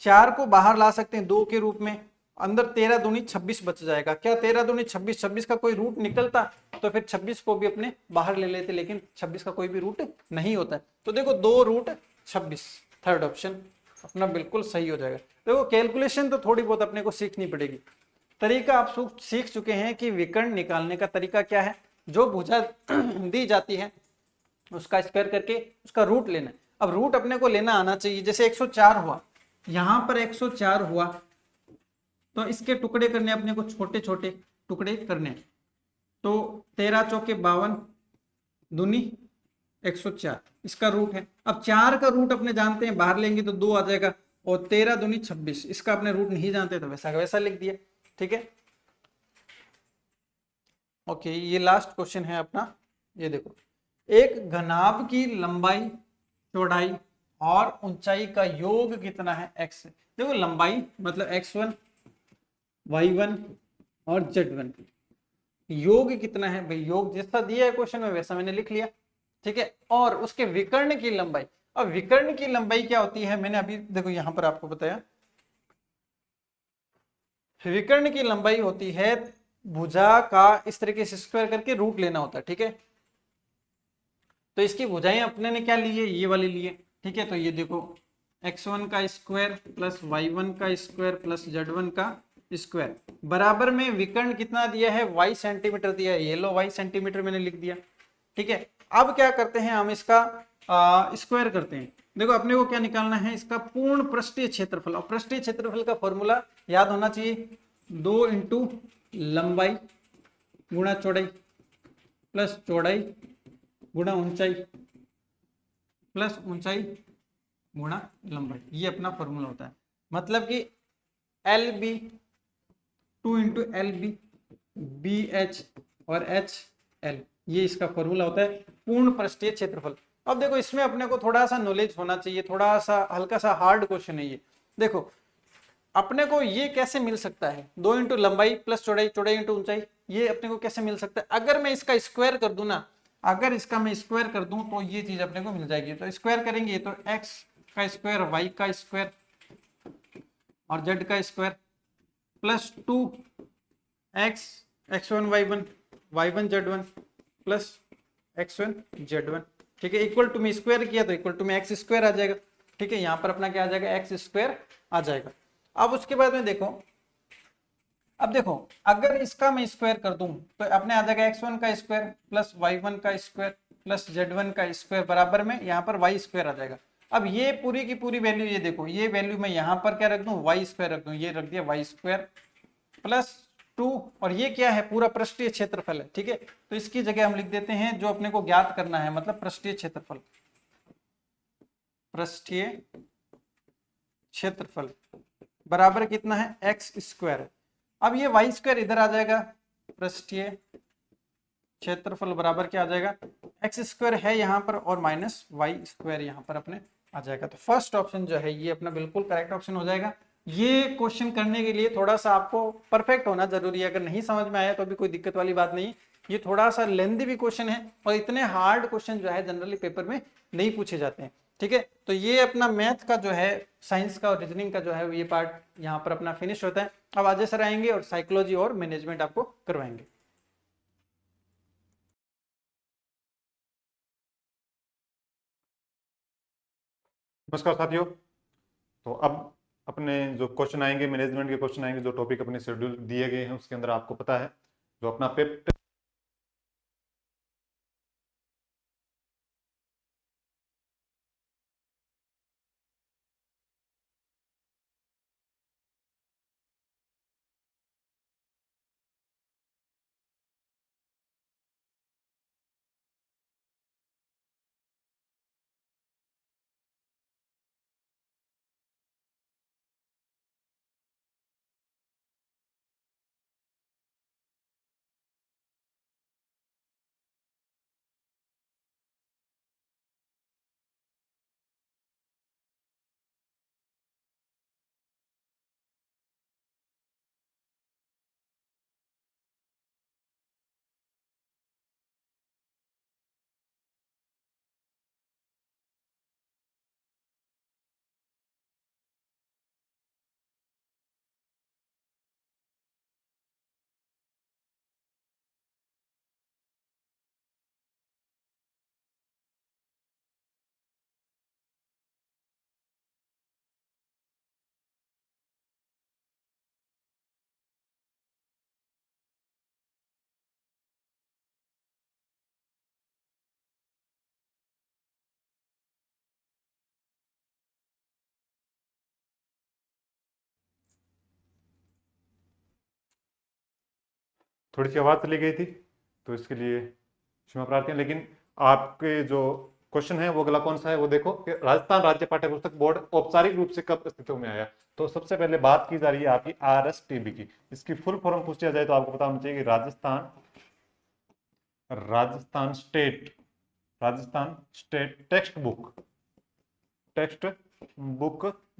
4 को बाहर ला सकते हैं 2 के रूप में, अंदर 13 दूनी 26 बच जाएगा, क्या 13 दूनी 26, 26 का कोई रूट निकलता तो फिर 26 को भी अपने बाहर ले लेते, लेकिन 26 का कोई भी रूट नहीं होता है। तो देखो 2 रूट 26, थर्ड ऑप्शन अपना बिल्कुल सही हो जाएगा। देखो कैलकुलेशन तो थोड़ी बहुत अपने को सीखनी पड़ेगी, तरीका आप सीख चुके हैं कि विकर्ण निकालने का तरीका क्या है, जो भुजा दी जाती है उसका स्क्वायर करके उसका रूट लेना है। अब रूट अपने को लेना आना चाहिए, जैसे 104 हुआ, यहां पर 104 हुआ तो इसके टुकड़े करने अपने को, छोटे छोटे टुकड़े करने, तो 13 चौके 52 दूनी 104 इसका रूट है। अब 4 का रूट अपने जानते हैं, बाहर लेंगे तो 2 आ जाएगा, और 13 दूनी 26 इसका अपने रूट नहीं जानते तो वैसा का वैसा लिख दिया, ठीक है। ओके, ये लास्ट क्वेश्चन है अपना, ये देखो, एक घनाभ की लंबाई, चौड़ाई और ऊंचाई का योग कितना है, x। देखो लंबाई मतलब x1, y1 और z1, योग कितना है भाई, योग जैसा दिया है क्वेश्चन में वैसा मैंने लिख लिया, ठीक है। और उसके विकर्ण की लंबाई, अब विकर्ण की लंबाई क्या होती है, मैंने अभी देखो यहां पर आपको बताया, विकर्ण की लंबाई होती है भुजा का इस तरीके से स्क्वायर करके रूट लेना होता है, ठीक है। तो इसकी भुजाएं अपने ने क्या ली है, ये वाली ली है, ठीक है। तो ये देखो x1 का स्क्वायर प्लस y1 का स्क्वायर प्लस z1 का स्क्वायर बराबर में विकर्ण कितना दिया है, y सेंटीमीटर दिया है, ये लो y सेंटीमीटर मैंने लिख दिया, ठीक है। अब क्या करते हैं, हम इसका स्क्वायर करते हैं। देखो अपने को क्या निकालना है, इसका पूर्ण पृष्ठीय क्षेत्रफल, और पृष्ठीय क्षेत्रफल का फॉर्मूला याद होना चाहिए, 2 इंटू लंबाई गुणा चौड़ाई प्लस चौड़ाई गुणा ऊंचाई प्लस ऊंचाई गुणा लंबाई, ये अपना फॉर्मूला होता है। मतलब कि एल बी 2 × LB, और HL, ये इसका फॉर्मूला होता है पूर्ण पृष्ठीय क्षेत्रफल। अब देखो इसमें अपने को थोड़ा सा नॉलेज होना चाहिए, थोड़ा सा हल्का सा हार्ड क्वेश्चन है ये। देखो अपने को ये कैसे मिल सकता है, 2 × लंबाई प्लस चौड़ाई, चौड़ाई × ऊंचाई, ये अपने को कैसे मिल सकता है? अगर मैं इसका स्क्वायर कर दूं ना, अगर इसका मैं स्क्वायर कर दूं तो ये चीज अपने को मिल जाएगी। तो स्क्वायर करेंगे तो x का स्क्वायर, y का स्क्वायर और z का square plus 2x x1 y1 y1 z1 plus x1 z1, ठीक है, इक्वल टू में स्क्वायर किया तो इक्वल टू में x स्क्वायर आ जाएगा। ठीक है, यहां पर अपना क्या आ जाएगा, x स्क्वायर आ जाएगा। अब उसके बाद में देखो, अब देखो अगर इसका मैं स्क्वायर कर दूं तो अपने आ जाएगा x1 का स्क्वायर प्लस y1 का स्क्वायर प्लस z1 का स्क्वायर बराबर में यहाँ पर y स्क्वायर आ जाएगा। अब ये पूरी की पूरी वैल्यू, ये देखो ये वैल्यू मैं यहाँ पर क्या रख दूं, y स्क्वायर रख दूं, ये रख दिया y स्क्वायर प्लस 2, और ये क्या है, पूरा पृष्ठीय क्षेत्रफल है। ठीक है, तो इसकी जगह हम लिख देते हैं जो अपने को ज्ञात करना है, मतलब पृष्ठीय क्षेत्रफल, पृष्ठीय क्षेत्रफल बराबर कितना है, एक्स स्क्वायर है। अब ये वाई स्क्वायर इधर आ जाएगा, पृष्ठीय क्षेत्रफल बराबर क्या आ जाएगा, एक्स स्क्वायर है यहाँ पर और माइनस वाई स्क्वायर यहाँ पर अपने आ जाएगा। तो फर्स्ट ऑप्शन जो है ये अपना बिल्कुल करेक्ट ऑप्शन हो जाएगा। ये क्वेश्चन करने के लिए थोड़ा सा आपको परफेक्ट होना जरूरी है, अगर नहीं समझ में आया तो भी कोई दिक्कत वाली बात नहीं। ये थोड़ा सा लेंथी भी क्वेश्चन है और इतने हार्ड क्वेश्चन जो है जनरली पेपर में नहीं पूछे जाते हैं। ठीक है, तो ये अपना मैथ का जो है, साइंस का और रीजनिंग का जो है ये पार्ट यहाँ पर अपना फिनिश होता है। अब अजय सर आएंगे और साइकोलॉजी और मैनेजमेंट आपको करवाएंगे। नमस्कार साथियों। तो अब अपने जो क्वेश्चन आएंगे, मैनेजमेंट के क्वेश्चन आएंगे, जो टॉपिक अपने शेड्यूल दिए गए हैं उसके अंदर आपको पता है जो अपना पेपर थोड़ी सी आवाज चली गई थी तो इसके लिए क्षमा प्रार्थी हैं। लेकिन आपके जो क्वेश्चन है वो अगला कौन सा है, वो देखो कि राजस्थान राज्य पाठ्य पुस्तक बोर्ड औपचारिक रूप से कब अस्तित्व में आया। तो सबसे पहले बात की जा रही है आपकी RSTB की। इसकी फुल फॉर्म पूछा जाए तो आपको पता होना चाहिए कि Rajasthan state text book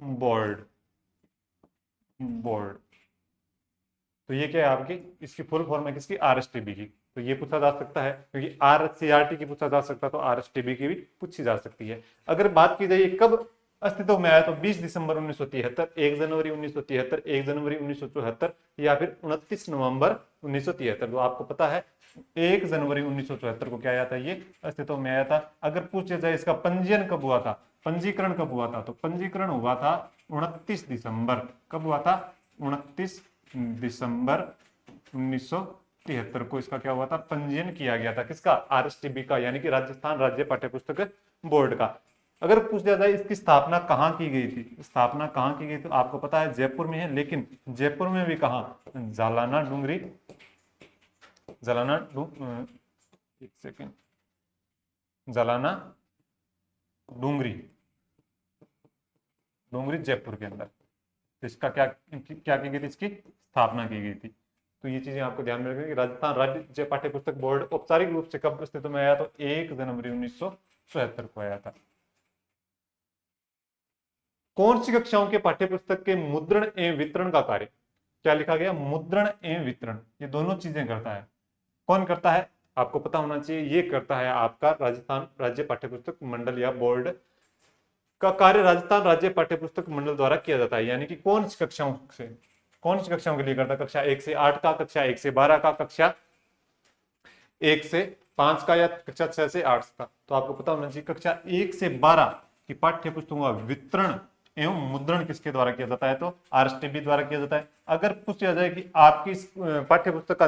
board. तो ये क्या है आपकी, इसकी फुल फॉर्म है किसकी, RSTB की। तो ये पूछा जा सकता है, क्योंकि RCRT की पूछा जा सकता है तो RSTB की भी पूछी जा सकती है। अगर बात की जाए कब अस्तित्व में आया तो 20 दिसंबर 1973, 1 जनवरी 1973, 1 जनवरी 1974 या फिर 29 नवंबर 1973। तो आपको पता है 1 जनवरी 1974 को क्या आया था, ये अस्तित्व में आया था। अगर पूछा जाए इसका पंजीयन कब हुआ था, पंजीकरण कब हुआ था, तो पंजीकरण हुआ था 29 दिसंबर। कब हुआ था, 29 दिसंबर 1973 को इसका क्या हुआ था, पंजीयन किया गया था। किसका, RSTB का, यानी कि राजस्थान राज्य पाठ्यपुस्तक बोर्ड का। अगर पूछा जाए इसकी स्थापना कहाँ की गई थी, स्थापना कहाँ की गई, तो आपको पता है जयपुर में है। लेकिन जयपुर में भी कहाँ, जालाना डूंगरी, एक सेकेंड, जालाना डूंगरी जयपुर के अंदर। तो इसका क्या क्या की गई थी, इसकी स्थापना की गई थी। तो ये चीजें आपको ध्यान में रखनी कि राजस्थान राज्य पाठ्य पुस्तक बोर्ड औपचारिक रूप से कब अस्तित्व में आया, तो 1 जनवरी 1977 को आया था। कौन सी कक्षाओं के पाठ्य पुस्तक के मुद्रण एवं वितरण का कार्य, क्या लिखा गया, मुद्रण एवं वितरण, ये दोनों चीजें करता है। कौन करता है, आपको पता होना चाहिए, ये करता है आपका राजस्थान राज्य पाठ्य पुस्तक मंडल या बोर्ड का कार्य राजस्थान राज्य पाठ्य पुस्तक मंडल द्वारा किया जाता है। यानी कि कौन सी कक्षाओं से, कौन सी कक्षाओं के लिए करता है, कक्षा 1 से 8 का, कक्षा 1 से 12 का, कक्षा 1 से 5 का, या कक्षा 6 से 8 का। तो आपको पता होना चाहिए कक्षा 1 से 12 की पाठ्य पुस्तकों का वितरण एवं मुद्रण किसके द्वारा किया जाता है, तो आरएसटीबी द्वारा किया जाता है। अगर पूछा जाए कि आपकी पाठ्य पुस्तक का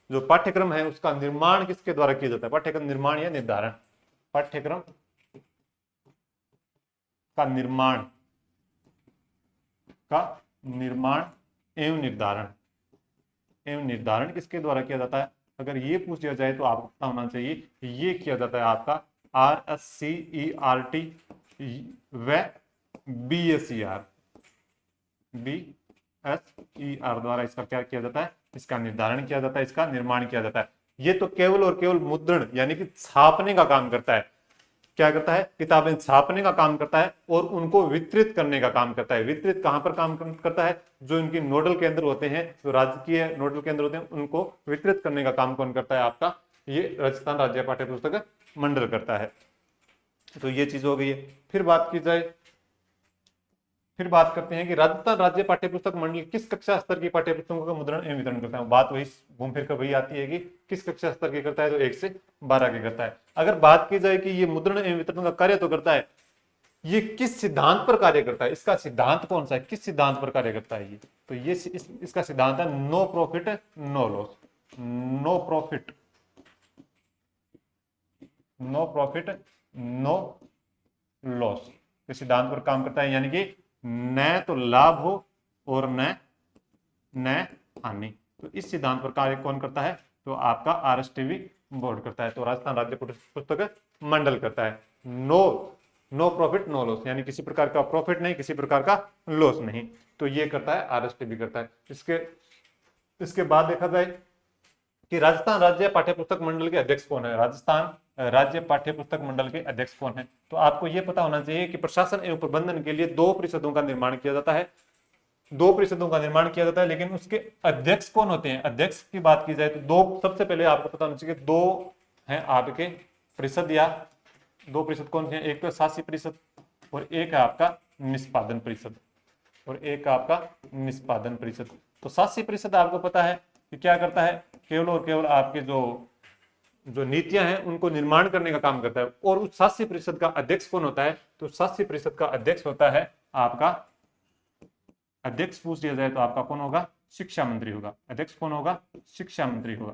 जो पाठ्यक्रम है उसका निर्माण किसके द्वारा किया जाता है, पाठ्यक्रम निर्माण या निर्धारण, पाठ्यक्रम का निर्माण एवं निर्धारण किसके द्वारा किया जाता है। अगर ये पूछ दिया जाए तो आपको पता होना चाहिए ये किया जाता है आपका RSCERT व BSER द्वारा इसका क्या किया जाता है, इसका निर्धारण किया जाता है, इसका निर्माण किया जाता है। ये तो केवल और केवल मुद्रण यानी कि छापने का काम करता है। क्या करता है, किताबें छापने का काम करता है और उनको वितरित करने का काम करता है। वितरित कहां पर काम करता है, जो इनके नोडल केंद्र होते हैं, जो राजकीय नोडल केंद्र होते हैं, उनको वितरित करने का काम कौन करता है, आपका ये राजस्थान राज्य पाठ्य पुस्तक मंडल करता है। तो ये चीज हो गई है। फिर बात करते हैं कि राजस्थान राज्य पाठ्य पुस्तक मंडल किस कक्षा स्तर की पाठ्य पुस्तकों का मुद्रण एवं वितरण करता है। बात वही घूम फिर कर वही आती है कि किस कक्षा स्तर की करता है, तो 1 से 12 की करता है। अगर बात की जाए कि ये मुद्रण एवं वितरण का कार्य तो करता है, ये किस सिद्धांत पर कार्य करता है, इसका सिद्धांत कौन सा है, किस सिद्धांत पर कार्य करता है ये, तो ये इसका सिद्धांत है no profit no loss. No profit no loss के सिद्धांत पर काम करता है। यानी कि न तो लाभ हो और न हानि। तो इस सिद्धांत पर कार्य कौन करता है, तो आपका आरएसटीबी बोर्ड करता है। तो राजस्थान राज्य पुस्तक मंडल करता है। नो प्रॉफिट नो लॉस, यानी किसी प्रकार का प्रॉफिट नहीं, किसी प्रकार का लॉस नहीं, तो ये करता है आरएसटीबी करता है। इसके बाद देखा जाए कि राजस्थान राज्य पाठ्य पुस्तक मंडल के अध्यक्ष कौन है। राजस्थान राज्य पाठ्य पुस्तक मंडल के अध्यक्ष कौन है, तो आपको यह पता होना चाहिए कि प्रशासन एवं प्रबंधन के लिए 2 परिषदों का निर्माण किया जाता है। 2 परिषदों का निर्माण किया जाता है, लेकिन उसके अध्यक्ष कौन होते हैं। अध्यक्ष की बात की जाए तो 2, सबसे पहले आपको पता होना चाहिए 2 हैं आपके परिषद, या 2 परिषद कौन से हैं, एक तो शासी परिषद और एक है आपका निष्पादन परिषद। तो शासी परिषद आपको पता है कि क्या करता है, केवल और केवल आपके जो नीतियां हैं उनको निर्माण करने का काम करता है। और उस शासी परिषद का अध्यक्ष कौन होता है, तो शासी परिषद का अध्यक्ष होता है आपका, अध्यक्ष पूछ दिया जाए तो आपका कौन होगा, शिक्षा मंत्री होगा। अध्यक्ष कौन होगा, शिक्षा मंत्री होगा।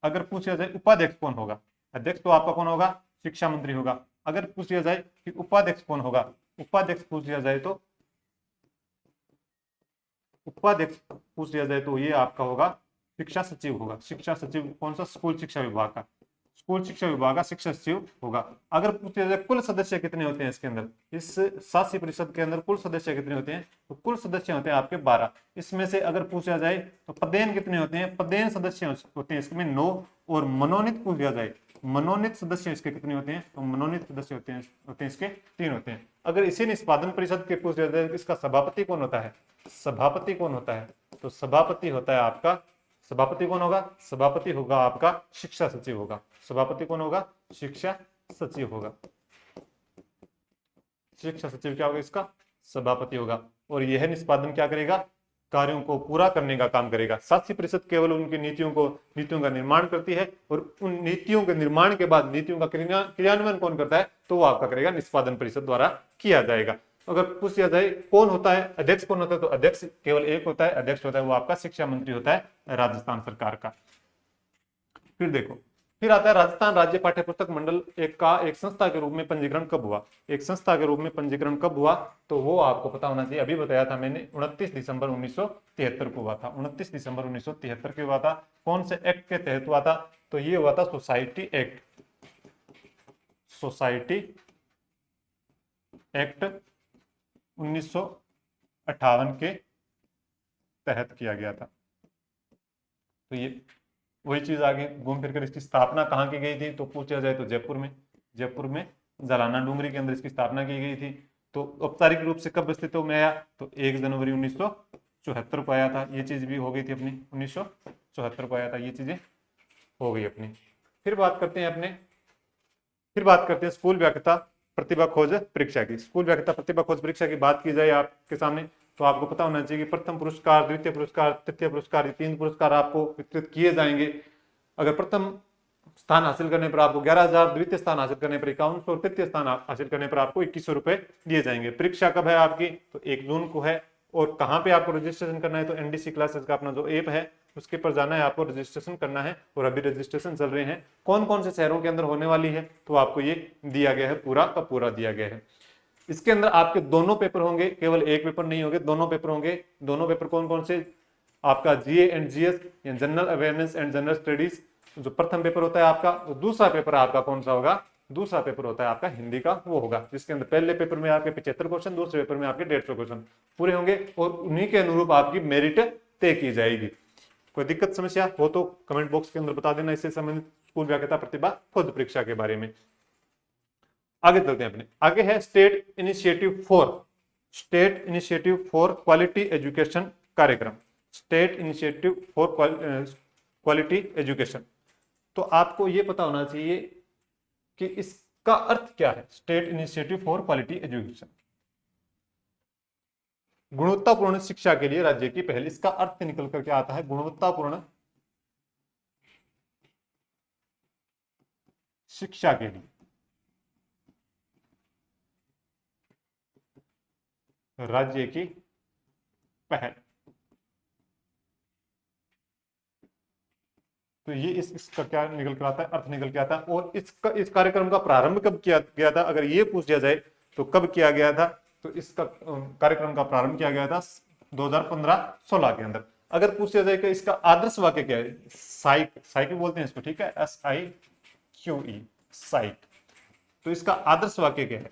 अगर पूछ दिया जाए उपाध्यक्ष कौन होगा, अध्यक्ष तो आपका कौन होगा, शिक्षा मंत्री होगा। अगर पूछ दिया जाए कि उपाध्यक्ष कौन होगा, उपाध्यक्ष पूछ दिया जाए तो ये आपका होगा शिक्षा सचिव होगा। शिक्षा सचिव कौन सा, स्कूल शिक्षा विभाग का शिक्षा सचिव होगा। अगर पूछा जाए कुल सदस्य कितने होते हैं इसके अंदर, इस शासी परिषद के अंदर कुल सदस्य कितने होते हैं, तो कुल सदस्य होते हैं आपके 12। इसमें से अगर पूछा जाए तो पदेन कितने होते हैं, पदेन सदस्य होते हैं इसमें 9। और मनोनीत पूछ दिया जाए, मनोनीत सदस्य इसके कितने होते हैं, तो मनोनीत सदस्य होते हैं इसके 3 होते हैं। अगर इसी निष्पादन परिषद के पूछ दिया जाए इसका सभापति कौन होता है, तो सभापति होता है आपका, सभापति कौन होगा, सभापति होगा आपका शिक्षा सचिव होगा। सभापति कौन होगा, शिक्षा सचिव होगा। शिक्षा सचिव क्या होगा, इसका सभापति होगा। और यह निष्पादन क्या करेगा, कार्यों को पूरा करने का काम करेगा। शासी परिषद केवल उनकी नीतियों का निर्माण करती है, और उन नीतियों के निर्माण के बाद नीतियों का क्रियान्वयन कौन करता है, तो वो आपका करेगा निष्पादन परिषद द्वारा किया जाएगा। अगर पूछ दिया जाए कौन होता है, अध्यक्ष कौन होता है, तो अध्यक्ष केवल एक होता है, अध्यक्ष होता है वो आपका शिक्षा मंत्री होता है राजस्थान सरकार का। फिर आता है राजस्थान राज्य पाठ्य पुस्तक मंडल एक संस्था के रूप में पंजीकरण कब हुआ। एक संस्था के रूप में पंजीकरण कब हुआ, तो वो आपको पता होना चाहिए। अभी बताया था मैंने 29 दिसंबर 1973 को हुआ था। 29 दिसंबर 1973 को हुआ था। कौन से एक्ट के तहत हुआ था, तो ये हुआ था सोसाइटी एक्ट 1958 के तहत किया गया था। तो ये वही चीज आगे घूम फिर कर, इसकी स्थापना कहाँ की गई थी तो पूछा जाए तो जयपुर में जलाना डूंगरी के अंदर इसकी स्थापना की गई थी। तो औपचारिक रूप से कब अस्तित्व में आया तो 1 जनवरी 1974 को आया था। ये चीज भी हो गई थी अपनी, 1974 को आया था, ये चीजें हो गई अपनी। फिर बात करते हैं स्कूल व्याख्याता प्रतिभा खोज परीक्षा की। स्कूल व्याख्याता प्रतिभा खोज परीक्षा की बात की जाए आपके सामने तो आपको पता होना चाहिए कि प्रथम पुरस्कार, द्वितीय पुरस्कार, तृतीय पुरस्कार, ये 3 पुरस्कार आपको वितरित किए जाएंगे। अगर प्रथम स्थान हासिल करने पर आपको 11,000, द्वितीय स्थान हासिल करने पर 5100 और तृतीय स्थान हासिल करने पर आपको 2100 रुपए दिए जाएंगे। परीक्षा कब है आपकी तो 1 जून को है। और कहाँ पे आपको रजिस्ट्रेशन करना है तो एनडीसी क्लासेस का अपना जो ऐप है उसके पर जाना है, आपको रजिस्ट्रेशन करना है। और अभी रजिस्ट्रेशन चल रहे हैं। कौन कौन से शहरों के अंदर होने वाली है तो आपको ये दिया गया है, पूरा का पूरा दिया गया है। इसके अंदर आपके दोनों पेपर होंगे, केवल एक पेपर नहीं होंगे, दोनों पेपर होंगे। दोनों पेपर कौन कौन से, आपका जीए एंड जीएस या general awareness and general studies जो प्रथम पेपर होता है आपका। तो दूसरा पेपर आपका कौन सा होगा, दूसरा पेपर होता है आपका हिंदी का, वो होगा जिसके अंदर पहले पेपर में आपके 75 क्वेश्चन, दूसरे पेपर में आपके 150 क्वेश्चन पूरे होंगे और उन्हीं के अनुरूप आपकी मेरिट तय की जाएगी। कोई दिक्कत समस्या हो तो कमेंट बॉक्स के अंदर बता देना, इससे संबंधित स्कूल व्याख्याता प्रतिभा खोज परीक्षा के बारे में। आगे चलते हैं अपने, आगे है state initiative for quality education कार्यक्रम। State initiative for quality education, तो आपको ये पता होना चाहिए कि इसका अर्थ क्या है। State initiative for quality education, गुणवत्तापूर्ण शिक्षा के लिए राज्य की पहल। इसका अर्थ निकल कर क्या आता है, गुणवत्तापूर्ण शिक्षा के लिए राज्य की पहल। तो ये इसका क्या निकल कर आता है, अर्थ निकल के आता है। और इस कार्यक्रम का प्रारंभ कब किया गया था, अगर ये पूछ दिया जाए तो कब किया गया था तो इसका कार्यक्रम का प्रारंभ किया गया था 2015-16 के अंदर। अगर पूछ दिया जाए कि इसका आदर्श वाक्य क्या है, साइक बोलते हैं इसको, ठीक है, SIQE साइक। तो इसका आदर्श वाक्य क्या है,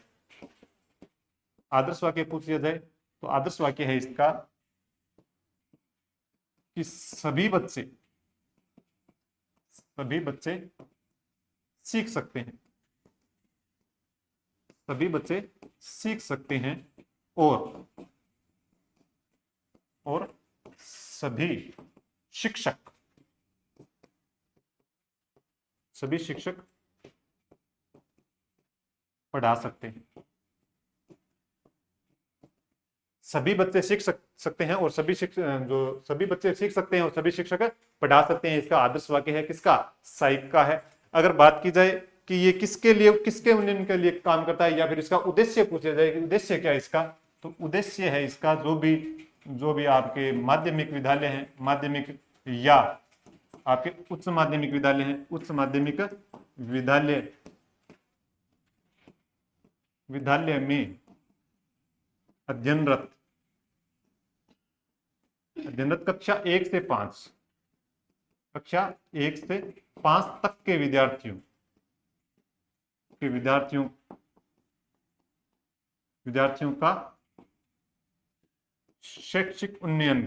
आदर्श वाक्य पूछ दिया जाए तो आदर्श वाक्य है इसका कि सभी बच्चे सीख सकते हैं, सभी बच्चे सीख सकते हैं और सभी शिक्षक पढ़ा सकते हैं। सभी बच्चे सीख सकते हैं और सभी बच्चे सीख सकते हैं और सभी शिक्षक पढ़ा सकते हैं। इसका आदर्श वाक्य है किसका, साइक का है। अगर बात की जाए कि ये किसके लिए, किसके उन्नयन के लिए काम करता है या फिर इसका उद्देश्य पूछा जाए कि उद्देश्य क्या है इसका, तो उद्देश्य है इसका जो भी आपके माध्यमिक विद्यालय हैं, माध्यमिक या आपके उच्च माध्यमिक विद्यालय हैं, उच्च माध्यमिक विद्यालय में अध्ययनरत कक्षा 1 से 5 तक के विद्यार्थियों का शैक्षिक उन्नयन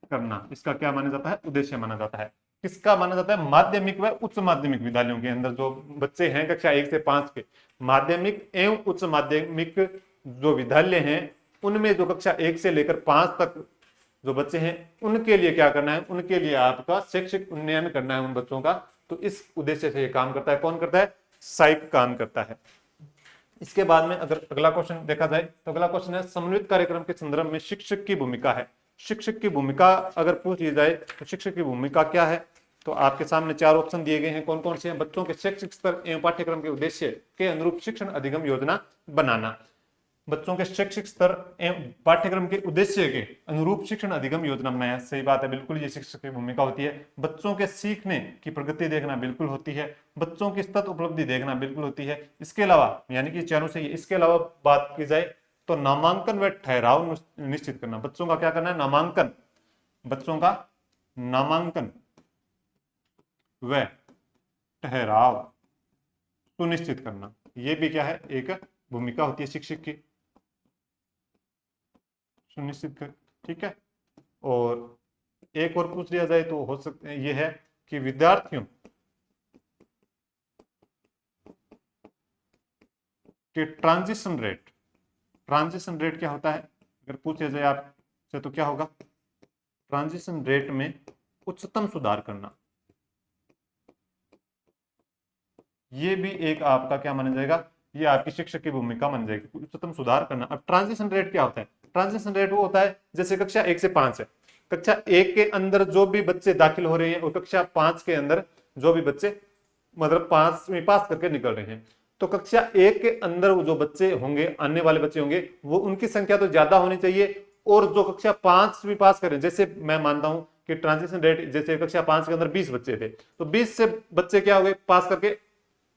करना, इसका क्या माना जाता है, उद्देश्य माना जाता है। किसका माना जाता है, माध्यमिक व उच्च माध्यमिक विद्यालयों के अंदर जो बच्चे हैं कक्षा 1 से 5 के, माध्यमिक एवं उच्च माध्यमिक जो विद्यालय हैं उनमें जो कक्षा 1 से लेकर 5 तक जो बच्चे हैं उनके लिए क्या करना है, उनके लिए आपका शैक्षिक उन्नयन करना है उन बच्चों का। तो इस उद्देश्य से ये काम करता है, कौन करता है, साइक काम करता है। इसके बाद में अगर अगला क्वेश्चन देखा जाए तो अगला क्वेश्चन है समन्वित कार्यक्रम के संदर्भ में शिक्षक की भूमिका है। शिक्षक की भूमिका अगर पूछ ली जाए तो शिक्षक की भूमिका क्या है, तो आपके सामने 4 ऑप्शन दिए गए हैं। कौन कौन से हैं, बच्चों के शैक्षिक स्तर एवं पाठ्यक्रम के उद्देश्य के अनुरूप शिक्षण अधिगम योजना बनाना। बच्चों के शैक्षिक स्तर एवं पाठ्यक्रम के उद्देश्य के अनुरूप शिक्षण अधिगम योजना बनाया। सही बात है, बिल्कुल ये शिक्षक की भूमिका होती है। बच्चों के सीखने की प्रगति देखना बिल्कुल होती है, बच्चों की सतत उपलब्धि देखना बिल्कुल होती है। इसके अलावा यानी कि चारों से इसके अलावा बात की जाए तो नामांकन व ठहराव निश्चित करना। बच्चों का क्या करना है, नामांकन, बच्चों का नामांकन व ठहराव सुनिश्चित करना, ये भी क्या है, एक भूमिका होती है शिक्षक की, सुनिश्चित कर। ठीक है, और एक और पूछ लिया जाए तो हो सकता है ये है कि विद्यार्थियों के ट्रांजिशन रेट क्या होता है, अगर पूछा जाए आपसे तो क्या होगा, ट्रांजिशन रेट में उच्चतम सुधार करना, ये भी एक आपका क्या माना जाएगा, ये आपकी शिक्षक की भूमिका मानी जाएगी, उच्चतम सुधार करना। अब ट्रांजिशन रेट क्या होता है, ट्रांजिशन रेट वो होता है जैसे कक्षा 1 से 5 है, कक्षा 1 के अंदर जो भी बच्चे दाखिल हो रहे हैं और कक्षा 5 के अंदर जो भी बच्चे मतलब 5वीं पास करके निकल रहे हैं, तो कक्षा 1 के अंदर जो बच्चे होंगे, आने वाले बच्चे होंगे, वो उनकी संख्या तो ज्यादा होनी चाहिए, और जो कक्षा 5वीं पास करें, जैसे मैं मानता हूं कि ट्रांजिशन रेट जैसे कक्षा 5 के अंदर 20 बच्चे थे, तो 20 से बच्चे क्या हो गए, पास करके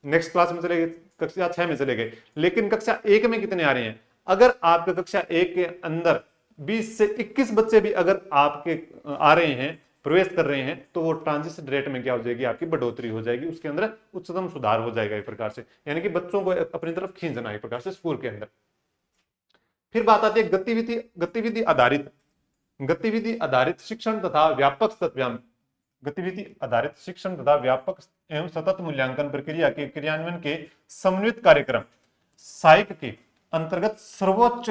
नेक्स्ट क्लास में चले गए, कक्षा 6 में चले गए, लेकिन कक्षा 1 में कितने आ रहे हैं, अगर आपके कक्षा 1 के अंदर 20 से 21 बच्चे भी अगर आपके आ रहे हैं, प्रवेश कर रहे हैं, तो वो ट्रांजिशन रेट में क्या हो जाएगी, आपकी बढ़ोतरी हो जाएगी, उसके अंदर उच्चतम सुधार हो जाएगा एक प्रकार से, यानी कि बच्चों को अपनी तरफ खींचना एक प्रकार से स्कूल के अंदर। फिर बात आती है गतिविधि आधारित शिक्षण तथा व्यापक एवं सतत मूल्यांकन प्रक्रिया के क्रियान्वयन के समन्वित कार्यक्रम साइक के अंतर्गत सर्वोच्च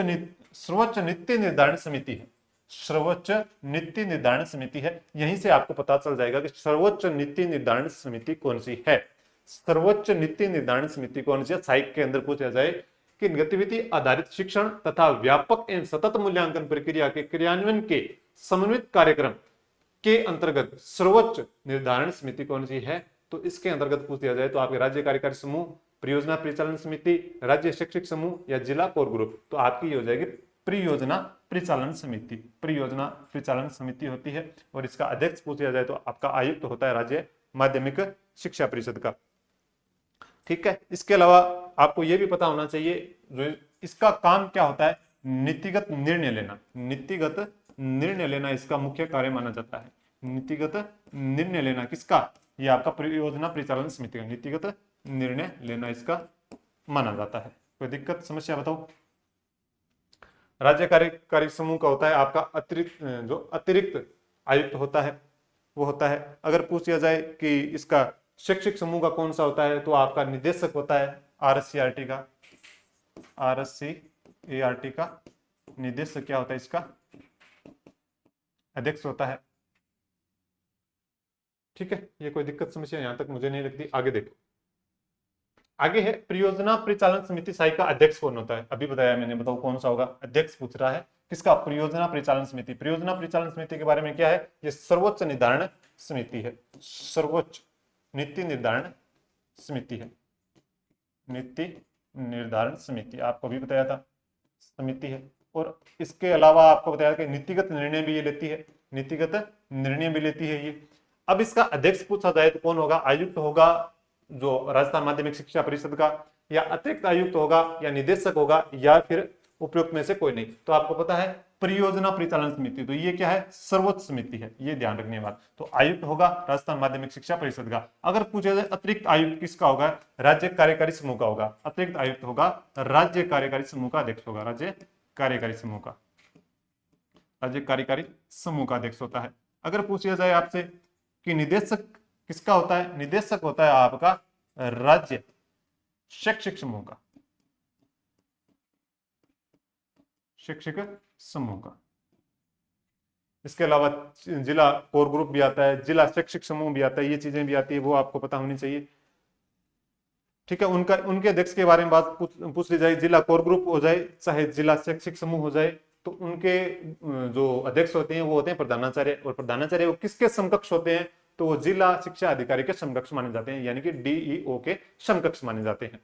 नीति निर्धारण समिति है, सर्वोच्च नीति निर्धारण समिति है। यहीं से आपको पता चल जाएगा कि सर्वोच्च नीति निर्धारण समिति कौन सी है, सर्वोच्च नीति निर्धारण समिति कौन सी है। साइक के अंदर पूछा जाए कि गतिविधि आधारित शिक्षण तथा व्यापक एवं सतत मूल्यांकन प्रक्रिया के क्रियान्वयन के समन्वित कार्यक्रम के अंतर्गत सर्वोच्च निर्धारण समिति कौन सी है, तो इसके अंतर्गत पूछ दिया जाए तो आपके राज्य कार्यकारी समूह, परियोजना परिचालन समिति, राज्य शैक्षिक समूह या जिला कोर ग्रुप, तो आपकी हो जाएगी परियोजना परिचालन समिति। परियोजना परिचालन समिति होती है, और इसका अध्यक्ष पूछ दिया जाए तो आपका आयुक्त होता है राज्य माध्यमिक शिक्षा परिषद का। ठीक है, इसके अलावा आपको यह भी पता होना चाहिए जो इसका काम क्या होता है, नीतिगत निर्णय लेना। नीतिगत निर्णय लेना इसका मुख्य कार्य माना जाता है। नीतिगत निर्णय लेना किसका, ये आपका परियोजना परिचालन समिति का नीतिगत निर्णय लेना इसका माना जाता है। कोई दिक्कत समस्या बताओ। राज्य कार्यकारी समूह का होता है आपका अतिरिक्त आयुक्त होता है, वो होता है। अगर पूछ लिया जाए कि इसका शैक्षिक समूह का कौन सा होता है, तो आपका निदेशक होता है आरएससीईआरटी का निदेशक क्या होता है, इसका अध्यक्ष होता है। ठीक है, ये कोई दिक्कत समस्या यहां तक मुझे नहीं लगती। आगे देखो, आगे है परियोजना परिचालन समिति साई का अध्यक्ष कौन होता है, अभी बताया मैंने, बताओ कौन सा होगा। अध्यक्ष पूछ रहा है किसका, परियोजना परिचालन समिति। परियोजना परिचालन समिति के बारे में क्या है, ये सर्वोच्च निर्धारण समिति है, सर्वोच्च नीति निर्धारण समिति है। नीति निर्धारण समिति आपको भी बताया था समिति है। और इसके अलावा आपको बताया कि नीतिगत निर्णय भी ये लेती है, नीतिगत निर्णय भी लेती है ये। अब इसका अध्यक्ष पूछा जाए तो कौन होगा, आयुक्त होगा जो राजस्थान माध्यमिक शिक्षा परिषद का, या अतिरिक्त आयुक्त होगा, या निदेशक होगा, या फिर उपयुक्त में से कोई नहीं। तो आपको पता है परियोजना परिचालन समिति, तो ये क्या है, सर्वोच्च समिति है, ये ध्यान रखने बात। तो आयुक्त होगा राजस्थान माध्यमिक शिक्षा परिषद का। अगर पूछा जाए अतिरिक्त आयुक्त किसका होगा, राज्य कार्यकारी समूह का होगा। अतिरिक्त आयुक्त होगा राज्य कार्यकारी समूह का अध्यक्ष होगा, राज्य कार्यकारी समूह का, राज्य कार्यकारी समूह का अध्यक्ष होता है। अगर पूछा जाए आपसे कि निदेशक किसका होता है, निदेशक होता है आपका राज्य शैक्षिक समूह का, शिक्षक समूह का। इसके अलावा जिला कोर ग्रुप भी आता है, जिला शैक्षिक समूह भी आता है, ये चीजें भी आती है, वो आपको पता होनी चाहिए। ठीक है, उनके अध्यक्ष के बारे में बात पूछ ली जाए, जिला कोर ग्रुप हो जाए चाहे जिला शैक्षिक समूह हो जाए, तो उनके जो अध्यक्ष होते हैं वो होते हैं प्रधानाचार्य। और प्रधानाचार्य वो किसके समकक्ष होते हैं, तो वो जिला शिक्षा अधिकारी के समकक्ष माने जाते हैं, यानी कि डीईओ के समकक्ष माने जाते हैं।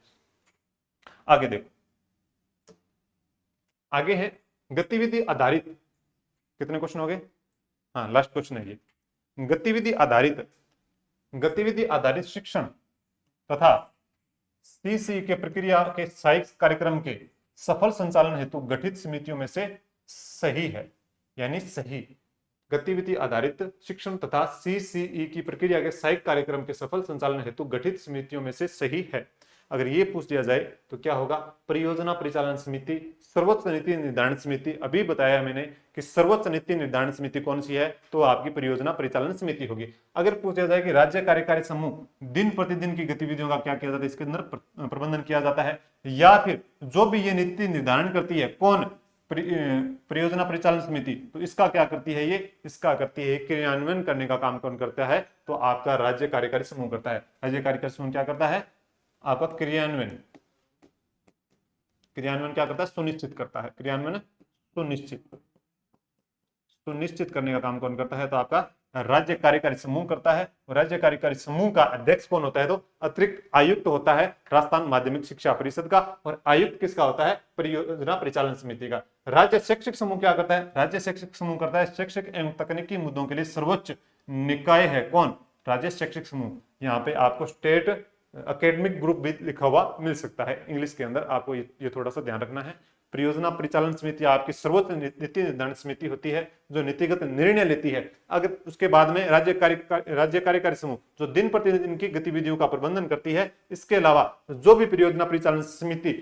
आगे देखो, आगे है गतिविधि आधारित, कितने क्वेश्चन हो गए, हाँ लास्ट क्वेश्चन है ये। गतिविधि आधारित शिक्षण तथा सीसी के प्रक्रिया के सहायक कार्यक्रम के सफल संचालन हेतु गठित समितियों में से सही है, यानी सही। गतिविधि आधारित शिक्षण तथा सीसीई की प्रक्रिया के सहायक कार्यक्रम के सफल संचालन हेतु गठित समितियों में से सही है। अगर ये पूछ दिया जाए तो क्या होगा, परियोजना परिचालन समिति, सर्वोच्च नीति निर्धारण समिति। अभी बताया मैंने कि सर्वोच्च नीति निर्धारण समिति कौन सी है, तो आपकी परियोजना परिचालन समिति होगी। अगर पूछा जाए कि राज्य कार्यकारी समूह दिन प्रतिदिन की गतिविधियों का क्या किया जाता है, इसके अंदर प्रबंधन किया जाता है, या फिर जो भी ये नीति निर्धारण करती है कौन, परियोजना परिचालन समिति, तो इसका क्या करती है, ये इसका करती है क्रियान्वयन करने का काम कौन करता है, तो आपका राज्य कार्यकारी समूह करता है। राज्य कार्यकारी समूह क्या करता है, आपका क्रियान्वयन क्या करता है, सुनिश्चित करता है। क्रियान्वयन सुनिश्चित करने का काम कौन करता है, तो आपका राज्य कार्यकारी समूह करता है। और राज्य कार्यकारी समूह का अध्यक्ष कौन होता है, तो अतिरिक्त आयुक्त होता है राजस्थान माध्यमिक शिक्षा परिषद का, और आयुक्त किसका होता है, परियोजना परिचालन समिति का। राज्य शैक्षिक समूह क्या करता है, राज्य शैक्षिक समूह करता है शैक्षिक एवं तकनीकी मुद्दों के लिए सर्वोच्च निकाय है कौन, राज्य शैक्षिक समूह। यहाँ पे आपको स्टेट एकेडमिक ग्रुप भी लिखा हुआ मिल सकता है इंग्लिश के अंदर, आपको ये थोड़ा सा ध्यान रखना है। परियोजना परिचालन समिति आपकी सर्वोच्च नीति निर्धारण समिति होती है जो नीतिगत निर्णय लेती है। अगर उसके बाद में राज्य कार्यकारी समूह जो दिन प्रतिदिन की गतिविधियों का प्रबंधन करती है। इसके अलावा जो भी परियोजना परिचालन समिति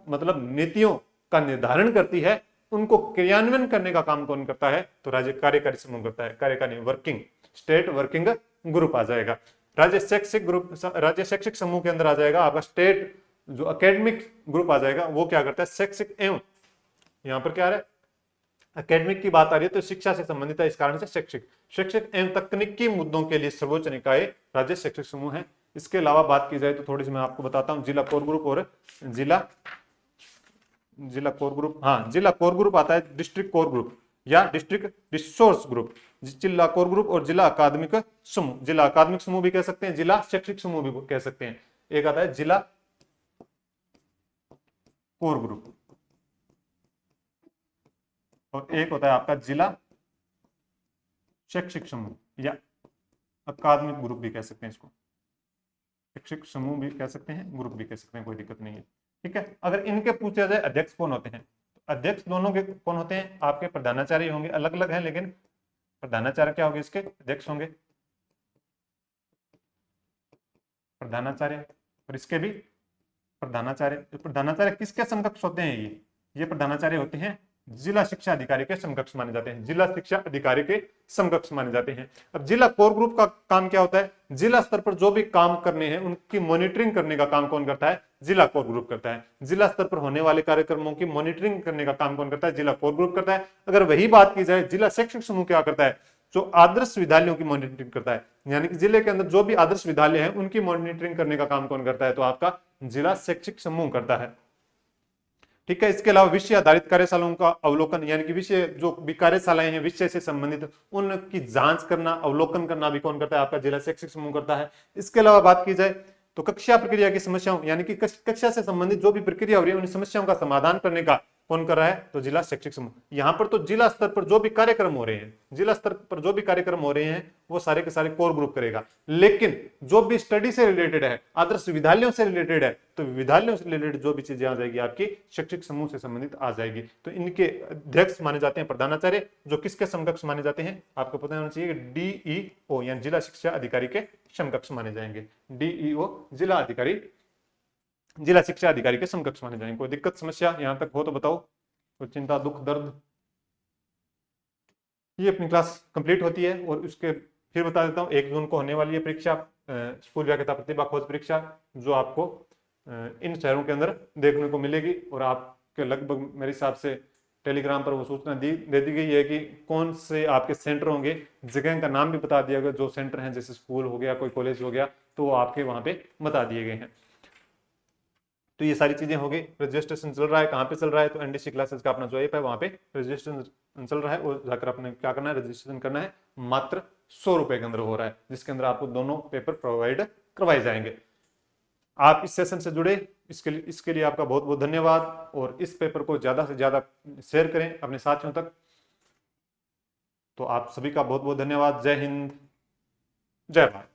मतलब नीतियों का निर्धारण करती है, उनको क्रियान्वयन करने का काम कौन करता है, तो राज्य कार्यकारी समूह करता है। कार्यकारी वर्किंग स्टेट वर्किंग ग्रुप आ जाएगा। राज्य शैक्षिक समूह के अंदर आ जाएगा आपका स्टेट जो एकेडमिक ग्रुप आ जाएगा, वो क्या करता है, शैक्षिक एवं, यहां पर क्या आ रहा है, एकेडमिक की बात आ रही है तो शिक्षा से संबंधित है, इस कारण से शैक्षिक एवं तकनीकी मुद्दों के लिए सर्वोच्च निकाय राज्य शैक्षिक समूह है। इसके अलावा बात की जाए तो थोड़ी सी मैं आपको बताता हूं, जिला कोर ग्रुप और जिला कोर ग्रुप। हाँ, जिला कोर ग्रुप आता है डिस्ट्रिक्ट कोर ग्रुप या डिस्ट्रिक्ट रिसोर्स ग्रुप। जिला कोर ग्रुप और जिला अकादमिक समूह, जिला अकादमिक समूह भी कह सकते हैं, जिला शैक्षिक समूह भी कह सकते हैं। एक आता है जिला कोर ग्रुप और एक होता है आपका जिला शैक्षिक समूह या अकादमिक ग्रुप भी कह सकते हैं, इसको शैक्षिक समूह भी कह सकते हैं, ग्रुप भी कह सकते हैं, कोई दिक्कत नहीं है। ठीक है, अगर इनके पूछा जाए अध्यक्ष कौन होते हैं, तो अध्यक्ष दोनों के कौन होते हैं, आपके प्रधानाचार्य होंगे, अलग अलग हैं लेकिन प्रधानाचार्य क्या होंगे, इसके अध्यक्ष होंगे प्रधानाचार्य, और इसके भी प्रधानाचार्य किसके समकक्ष होते हैं, ये प्रधानाचार्य होते हैं जिला शिक्षा अधिकारी के समकक्ष माने जाते हैं, जिला शिक्षा अधिकारी के समकक्ष माने जाते हैं। अब जिला कोर ग्रुप का काम क्या होता है, जिला स्तर पर जो भी काम करने हैं उनकी मॉनिटरिंग करने का काम कौन करता है, जिला कोर ग्रुप करता है। जिला स्तर पर होने वाले कार्यक्रमों की मॉनिटरिंग करने का काम कौन करता है, जिला कोर ग्रुप करता है। अगर वही बात की जाए जिला शैक्षिक समूह क्या करता है, जो आदर्श विद्यालयों की मॉनिटरिंग करता है, यानी कि जिले के अंदर जो भी आदर्श विद्यालय हैं उनकी मॉनिटरिंग करने का काम कौन करता है, तो आपका जिला शैक्षिक समूह करता है। ठीक है, इसके अलावा विषय आधारित कार्यशालाओं का अवलोकन, यानी कि विषय जो भी कार्यशालाएं हैं विषय से संबंधित उनकी जांच करना, अवलोकन करना भी कौन करता है, आपका जिला शैक्षिक समूह करता है। इसके अलावा बात की जाए तो कक्षा प्रक्रिया की समस्याओं, यानी कि कक्षा से संबंधित जो भी प्रक्रिया हो रही है उन समस्याओं का समाधान करने का कौन कर रहा है, तो जिला शैक्षिक समूह। यहाँ पर तो जिला स्तर पर जो भी कार्यक्रम हो रहे हैं, जिला स्तर पर जो भी कार्यक्रम हो रहे हैं वो सारे के सारे कोर ग्रुप करेगा। लेकिन जो भी स्टडी से रिलेटेड है, आदर्श विद्यालयों से रिलेटेड है, तो विद्यालयों से रिलेटेड जो भी चीजें आ जाएगी आपकी शैक्षिक समूह से संबंधित आ जाएगी। तो इनके अध्यक्ष माने जाते हैं प्रधानाचार्य, जो किसके समकक्ष माने जाते हैं, आपको पता होना चाहिए डीईओ यानी जिला शिक्षा अधिकारी के समकक्ष माने जाएंगे। डीईओ जिला अधिकारी, जिला शिक्षा अधिकारी के समकक्ष माने जाएंगे। कोई दिक्कत समस्या यहां तक हो तो बताओ, कोई चिंता दुख दर्द। ये अपनी क्लास कंप्लीट होती है और उसके फिर बता देता हूँ 1 जून को होने वाली है परीक्षा, स्कूल व्याख्याता प्रतिभा खोज परीक्षा, जो आपको इन शहरों के अंदर देखने को मिलेगी। और आपके लगभग मेरे हिसाब से टेलीग्राम पर वो सूचना दे दी गई है कि कौन से आपके सेंटर होंगे, जगह का नाम भी बता दिया गया, जो सेंटर हैं जैसे स्कूल हो गया, कोई कॉलेज हो गया, तो वो आपके वहां पे बता दिए गए हैं। तो ये सारी चीजें होगी। रजिस्ट्रेशन चल रहा है, कहाँ पे चल रहा है, तो एनडीसी क्लासेस का अपना जो ऐप है वहां पे रजिस्ट्रेशन चल रहा है, और जाकर आपने क्या करना है, रजिस्ट्रेशन करना है। मात्र 100 रुपए के अंदर हो रहा है, जिसके अंदर आपको दोनों पेपर प्रोवाइड करवाए जाएंगे। आप इस सेशन से जुड़े, इसके लिए आपका बहुत बहुत धन्यवाद। और इस पेपर को ज्यादा से ज्यादा शेयर करें अपने साथियों तक। तो आप सभी का बहुत बहुत धन्यवाद। जय हिंद, जय भारत।